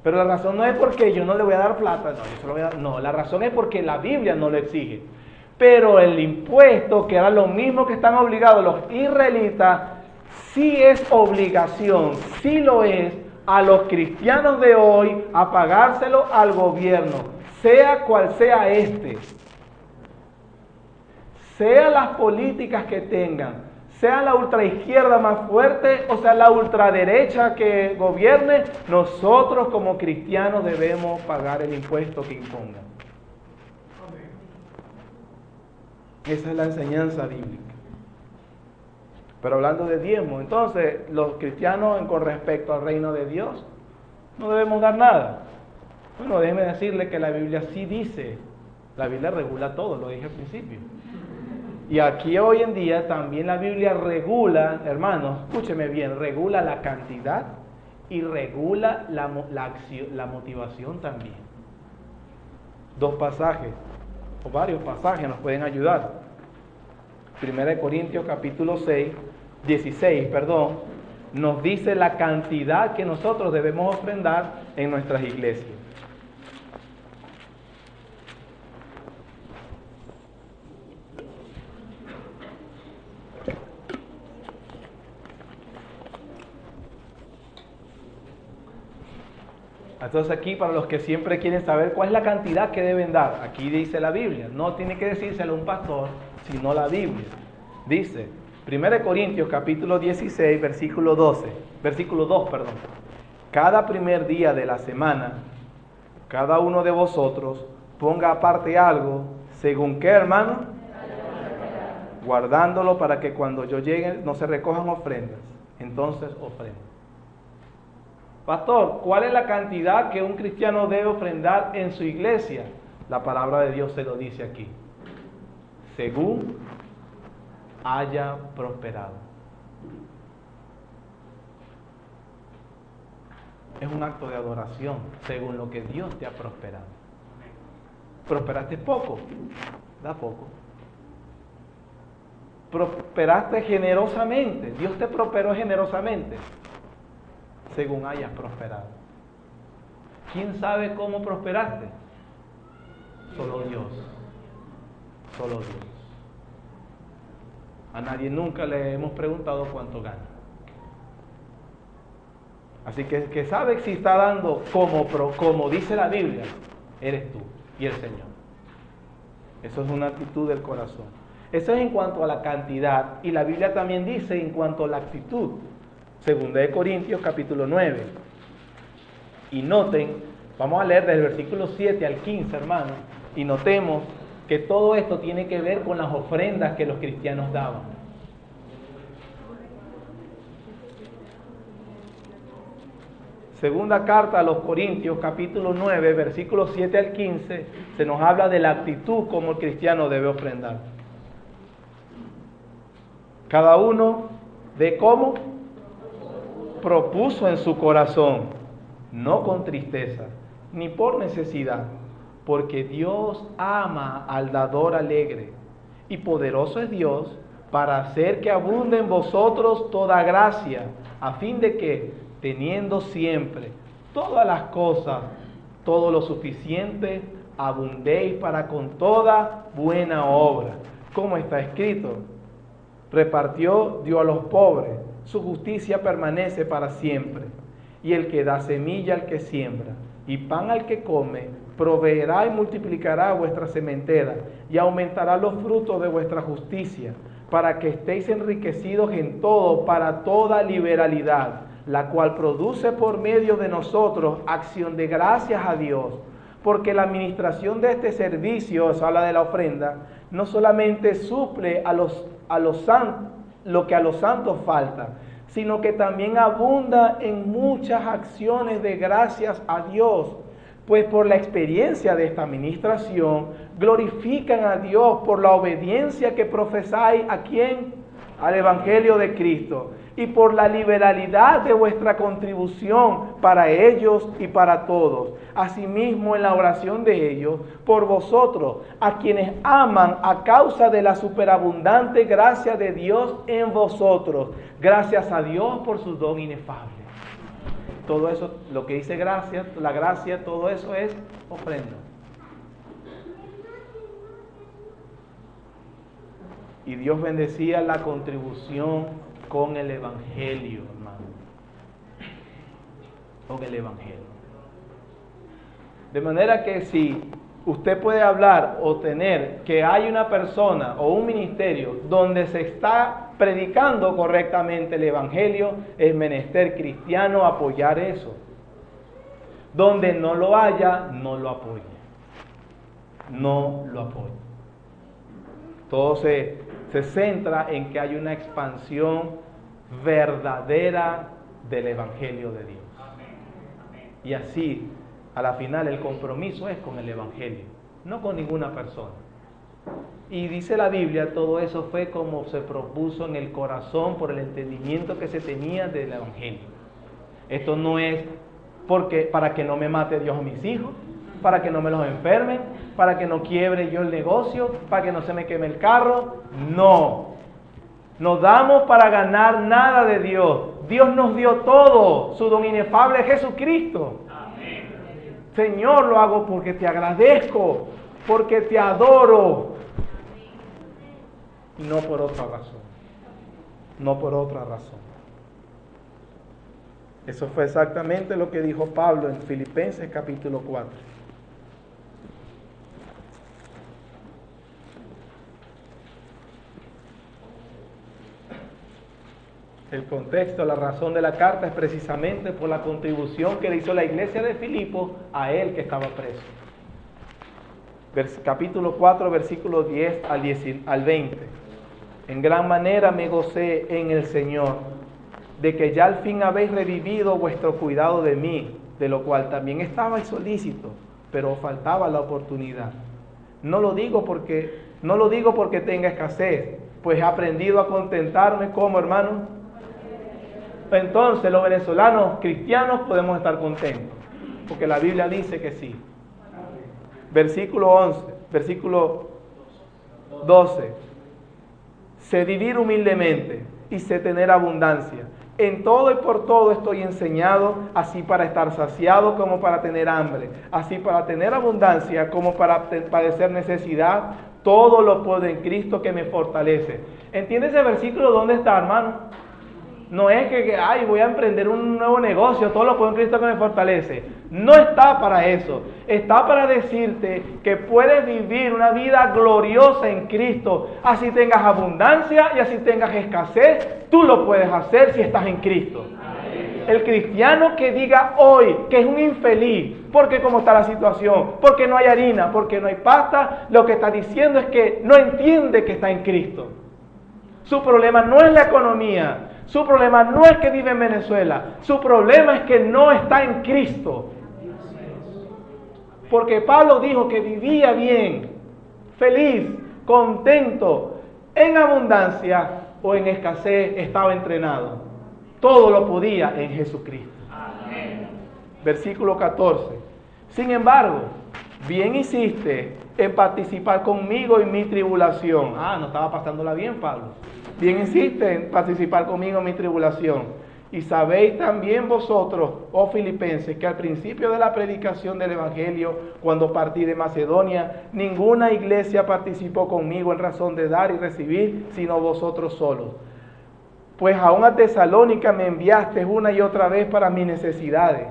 Pero la razón no es porque yo no le voy a dar plata, no, la razón es porque la Biblia no lo exige. Pero el impuesto, que era lo mismo que están obligados los israelitas, sí es obligación, sí lo es a los cristianos de hoy a pagárselo al gobierno, sea cual sea sea las políticas que tengan, sea la ultraizquierda más fuerte o sea la ultraderecha que gobierne, nosotros como cristianos debemos pagar el impuesto que impongan. Esa es la enseñanza bíblica. Pero hablando de diezmo, entonces los cristianos con respecto al reino de Dios no debemos dar nada. Bueno, déjeme decirle que la Biblia sí dice, la Biblia regula todo, lo dije al principio. Y aquí hoy en día también la Biblia regula, hermanos, escúcheme bien, regula la cantidad y regula la motivación también. Dos pasajes, o varios pasajes nos pueden ayudar. 1 Corintios capítulo 16, nos dice la cantidad que nosotros debemos ofrendar en nuestras iglesias. Entonces aquí, para los que siempre quieren saber cuál es la cantidad que deben dar, aquí dice la Biblia, no tiene que decírselo a un pastor, sino la Biblia. Dice, 1 Corintios capítulo 16, versículo 2, cada primer día de la semana, cada uno de vosotros ponga aparte algo, según qué, hermano, guardándolo para que cuando yo llegue no se recojan ofrendas, entonces ofrenda. Pastor, ¿cuál es la cantidad que un cristiano debe ofrendar en su iglesia? La palabra de Dios se lo dice aquí. Según haya prosperado. Es un acto de adoración, según lo que Dios te ha prosperado. ¿Prosperaste poco? Da poco. ¿Prosperaste generosamente? Dios te prosperó generosamente. Según hayas prosperado. ¿Quién sabe cómo prosperaste? Solo Dios. Solo Dios. A nadie nunca le hemos preguntado cuánto gana. Así que el que sabe si está dando como dice la Biblia, eres tú y el Señor. Eso es una actitud del corazón. Eso es en cuanto a la cantidad. Y la Biblia también dice en cuanto a la actitud. 2 Corintios capítulo 9. Y noten, vamos a leer del versículo 7 al 15, hermanos, y notemos que todo esto tiene que ver con las ofrendas que los cristianos daban. Segunda carta a los Corintios, capítulo 9, versículos 7 al 15, se nos habla de la actitud como el cristiano debe ofrendar. Cada uno de cómo propuso en su corazón, no con tristeza, ni por necesidad, porque Dios ama al dador alegre, y poderoso es Dios para hacer que abunde en vosotros toda gracia, a fin de que, teniendo siempre todas las cosas, todo lo suficiente, abundéis para con toda buena obra. Como está escrito, repartió, dio a los pobres, su justicia permanece para siempre. Y el que da semilla al que siembra y pan al que come, proveerá y multiplicará vuestra sementera y aumentará los frutos de vuestra justicia, para que estéis enriquecidos en todo para toda liberalidad, la cual produce por medio de nosotros acción de gracias a Dios. Porque la administración de este servicio, eso habla de la ofrenda, no solamente suple lo que a los santos falta, sino que también abunda en muchas acciones de gracias a Dios. Pues por la experiencia de esta administración, glorifican a Dios por la obediencia que profesáis, ¿a quién? Al Evangelio de Cristo. Y por la liberalidad de vuestra contribución para ellos y para todos. Asimismo, en la oración de ellos, por vosotros, a quienes aman a causa de la superabundante gracia de Dios en vosotros. Gracias a Dios por su don inefable. Todo eso, lo que dice gracia, la gracia, todo eso es ofrenda. Y Dios bendecía la contribución con el Evangelio, hermano. Con el Evangelio. De manera que si usted puede hablar o tener que hay una persona o un ministerio donde se está predicando correctamente el Evangelio, es menester cristiano apoyar eso. Donde no lo haya, no lo apoye. No lo apoye. Todo se centra en que hay una expansión verdadera del Evangelio de Dios. Y así, a la final, el compromiso es con el Evangelio, no con ninguna persona. Y dice la Biblia, todo eso fue como se propuso en el corazón por el entendimiento que se tenía del Evangelio. Esto no es para que no me mate Dios a mis hijos, para que no me los enfermen, para que no quiebre yo el negocio, para que no se me queme el carro. No. No damos para ganar nada de Dios. Dios nos dio todo. Su don inefable es Jesucristo. Amén. Señor, lo hago porque te agradezco, porque te adoro. Y no por otra razón. No por otra razón. Eso fue exactamente lo que dijo Pablo en Filipenses capítulo 4. El contexto, la razón de la carta es precisamente por la contribución que le hizo la iglesia de Filipos a él que estaba preso. Capítulo 4, versículos 10 al 20. En gran manera me gocé en el Señor, de que ya al fin habéis revivido vuestro cuidado de mí, de lo cual también estabais solícitos, pero faltaba la oportunidad. No lo digo porque tenga escasez, pues he aprendido a contentarme como hermano. Entonces los venezolanos cristianos podemos estar contentos, porque la Biblia dice que sí. Versículo 12. Sé vivir humildemente y sé tener abundancia. En todo y por todo estoy enseñado, así para estar saciado como para tener hambre, así para tener abundancia como para padecer necesidad. Todo lo puedo en Cristo que me fortalece. ¿Entiende ese versículo? ¿Dónde está, hermano? No es que voy a emprender un nuevo negocio, todo lo puedo en Cristo que me fortalece. No está para eso. Está para decirte que puedes vivir una vida gloriosa en Cristo. Así tengas abundancia y así tengas escasez, tú lo puedes hacer si estás en Cristo. Amén. El cristiano que diga hoy que es un infeliz, porque cómo está la situación, porque no hay harina, porque no hay pasta, lo que está diciendo es que no entiende que está en Cristo. Su problema no es la economía. Su problema no es que vive en Venezuela, su problema es que no está en Cristo. Porque Pablo dijo que vivía bien, feliz, contento, en abundancia o en escasez estaba entrenado. todo lo podía en Jesucristo. Amén. Versículo 14. Sin embargo, bien hiciste en participar conmigo en mi tribulación. No estaba pasándola bien, Pablo. Bien hiciste en participar conmigo en mi tribulación. Y sabéis también vosotros, oh filipenses, que al principio de la predicación del Evangelio, cuando partí de Macedonia, ninguna iglesia participó conmigo en razón de dar y recibir, sino vosotros solos. Pues aún a Tesalónica me enviaste una y otra vez para mis necesidades.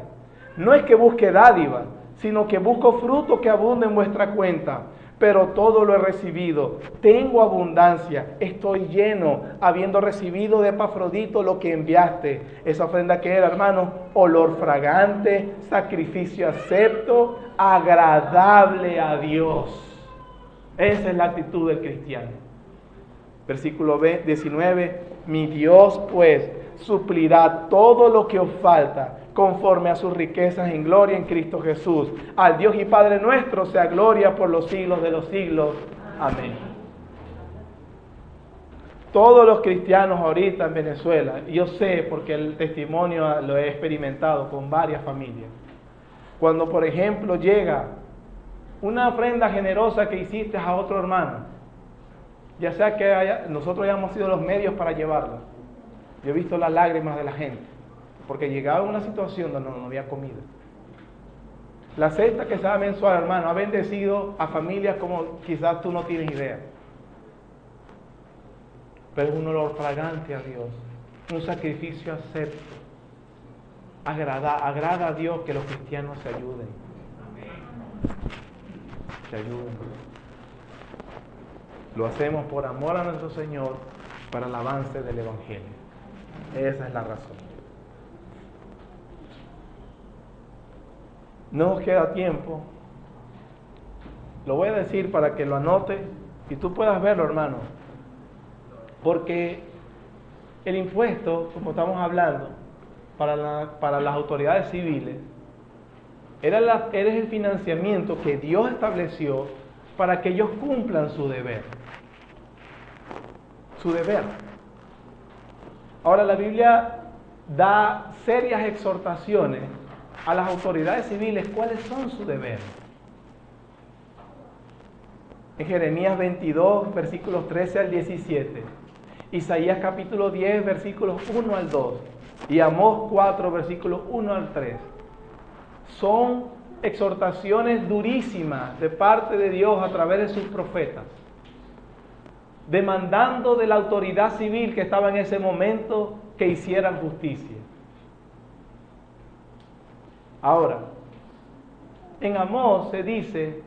No es que busque dádiva, sino que busco fruto que abunde en vuestra cuenta. Pero todo lo he recibido, tengo abundancia, estoy lleno, habiendo recibido de Epafrodito lo que enviaste. Esa ofrenda que era, hermano, olor fragante, sacrificio acepto, agradable a Dios. Esa es la actitud del cristiano. Versículo 19, mi Dios pues suplirá todo lo que os falta, conforme a sus riquezas en gloria en Cristo Jesús. Al Dios y Padre nuestro sea gloria por los siglos de los siglos. Amén. Todos los cristianos ahorita en Venezuela, yo sé porque el testimonio lo he experimentado con varias familias. Cuando, por ejemplo, llega una ofrenda generosa que hiciste a otro hermano, ya sea que nosotros hayamos sido los medios para llevarla, yo he visto las lágrimas de la gente. Porque llegaba una situación donde no había comida. La cesta que se da mensual, hermano, ha bendecido a familias como quizás tú no tienes idea. Pero es un olor fragante a Dios, un sacrificio acepto. Agrada a Dios que los cristianos se ayuden. Se ayuden. Lo hacemos por amor a nuestro Señor, para el avance del Evangelio. Esa es la razón. No nos queda tiempo. Lo voy a decir para que lo anote y tú puedas verlo, hermano. Porque el impuesto, como estamos hablando, para las autoridades civiles, era el financiamiento que Dios estableció para que ellos cumplan su deber. Su deber. Ahora la Biblia da serias exhortaciones a las autoridades civiles cuáles son sus deberes. En Jeremías 22, versículos 13 al 17, Isaías capítulo 10, versículos 1 al 2, y Amós 4, versículos 1 al 3. Son exhortaciones durísimas de parte de Dios a través de sus profetas, demandando de la autoridad civil que estaba en ese momento que hicieran justicia. Ahora, en Amós se dice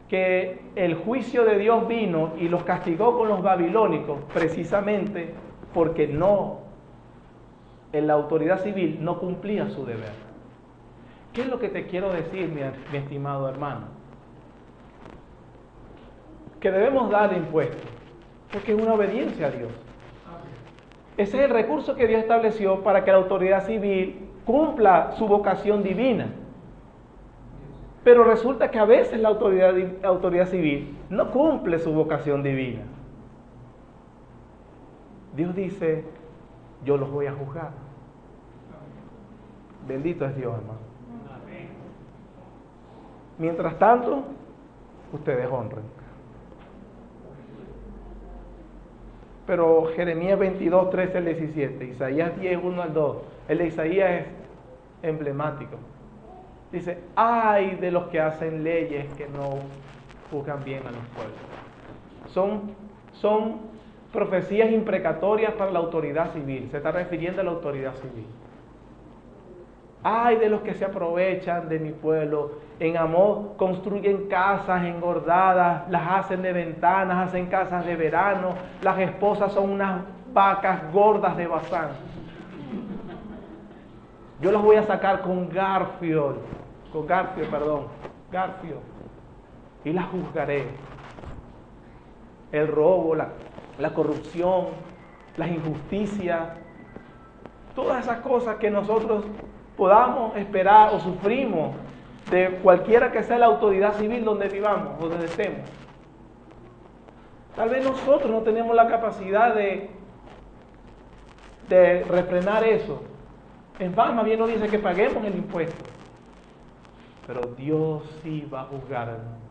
que el juicio de Dios vino y los castigó con los babilónicos precisamente porque en la autoridad civil no cumplía su deber. ¿Qué es lo que te quiero decir, mi estimado hermano? Que debemos dar impuestos, porque es una obediencia a Dios. Ese es el recurso que Dios estableció para que la autoridad civil cumpla su vocación divina. Pero resulta que a veces la autoridad civil no cumple su vocación divina. Dios dice, yo los voy a juzgar. Bendito es Dios, hermano. Mientras tanto, ustedes honren. Pero Jeremías 22, 13 al 17, Isaías 10, 1 al 2, el de Isaías es emblemático. Dice, ay de los que hacen leyes que no juzgan bien a los pueblos. Son profecías imprecatorias para la autoridad civil, se está refiriendo a la autoridad civil. Ay de los que se aprovechan de mi pueblo. En Amós construyen casas engordadas, las hacen de ventanas, hacen casas de verano. Las esposas son unas vacas gordas de Basán. Yo las voy a sacar con garfio, y las juzgaré. El robo, la corrupción, las injusticias, todas esas cosas que nosotros podamos esperar o sufrimos de cualquiera que sea la autoridad civil donde vivamos o donde estemos. Tal vez nosotros no tenemos la capacidad de de refrenar eso. En paz, más bien nos dice que paguemos el impuesto. Pero Dios sí va a juzgar, hermano.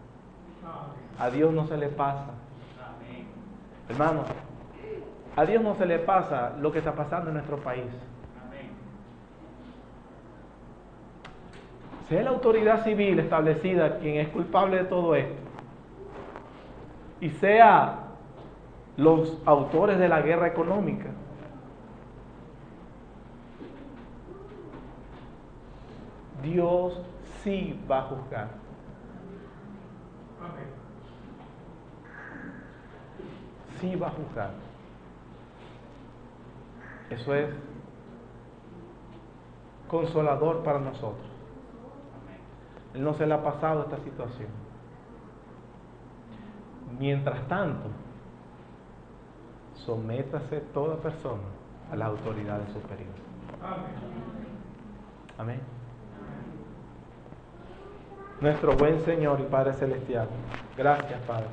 A Dios no se le pasa. Hermano, a Dios no se le pasa lo que está pasando en nuestro país. Sea la autoridad civil establecida quien es culpable de todo esto, y sea los autores de la guerra económica, Dios sí va a juzgar. Sí va a juzgar. Eso es consolador para nosotros. Él no se le ha pasado esta situación. Mientras tanto, sométase toda persona a las autoridades superiores. Amén. Nuestro buen Señor y Padre Celestial, gracias, Padre,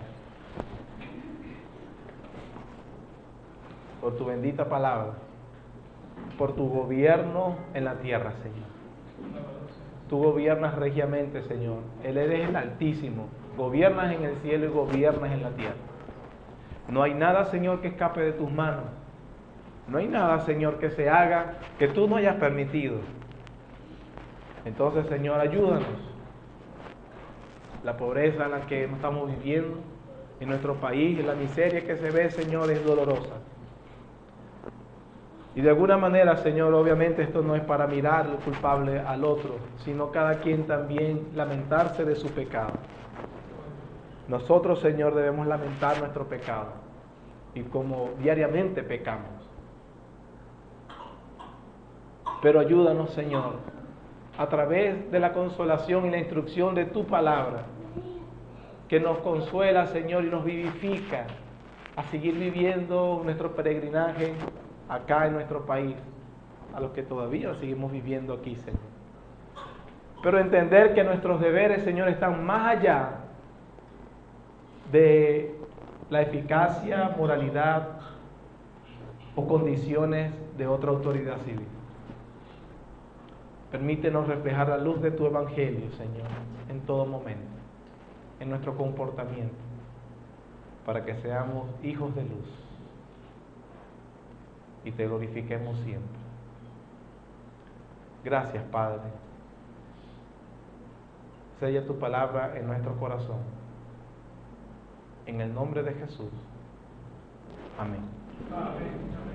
por tu bendita palabra, por tu gobierno en la tierra, Señor. Tú gobiernas regiamente, Señor. Él eres el Altísimo. Gobiernas en el cielo y gobiernas en la tierra. No hay nada, Señor, que escape de tus manos. No hay nada, Señor, que se haga que tú no hayas permitido. Entonces, Señor, ayúdanos. La pobreza en la que estamos viviendo en nuestro país, la miseria que se ve, Señor, es dolorosa. Y de alguna manera, Señor, obviamente esto no es para mirar lo culpable al otro, sino cada quien también lamentarse de su pecado. Nosotros, Señor, debemos lamentar nuestro pecado y como diariamente pecamos. Pero ayúdanos, Señor, a través de la consolación y la instrucción de tu palabra, que nos consuela, Señor, y nos vivifica a seguir viviendo nuestro peregrinaje acá en nuestro país, a los que todavía seguimos viviendo aquí, Señor. Pero entender que nuestros deberes, Señor, están más allá de la eficacia, moralidad o condiciones de otra autoridad civil. Permítenos reflejar la luz de tu evangelio, Señor, en todo momento, en nuestro comportamiento, para que seamos hijos de luz y te glorifiquemos siempre. Gracias, Padre. Sella tu palabra en nuestro corazón. En el nombre de Jesús. Amén. Amén.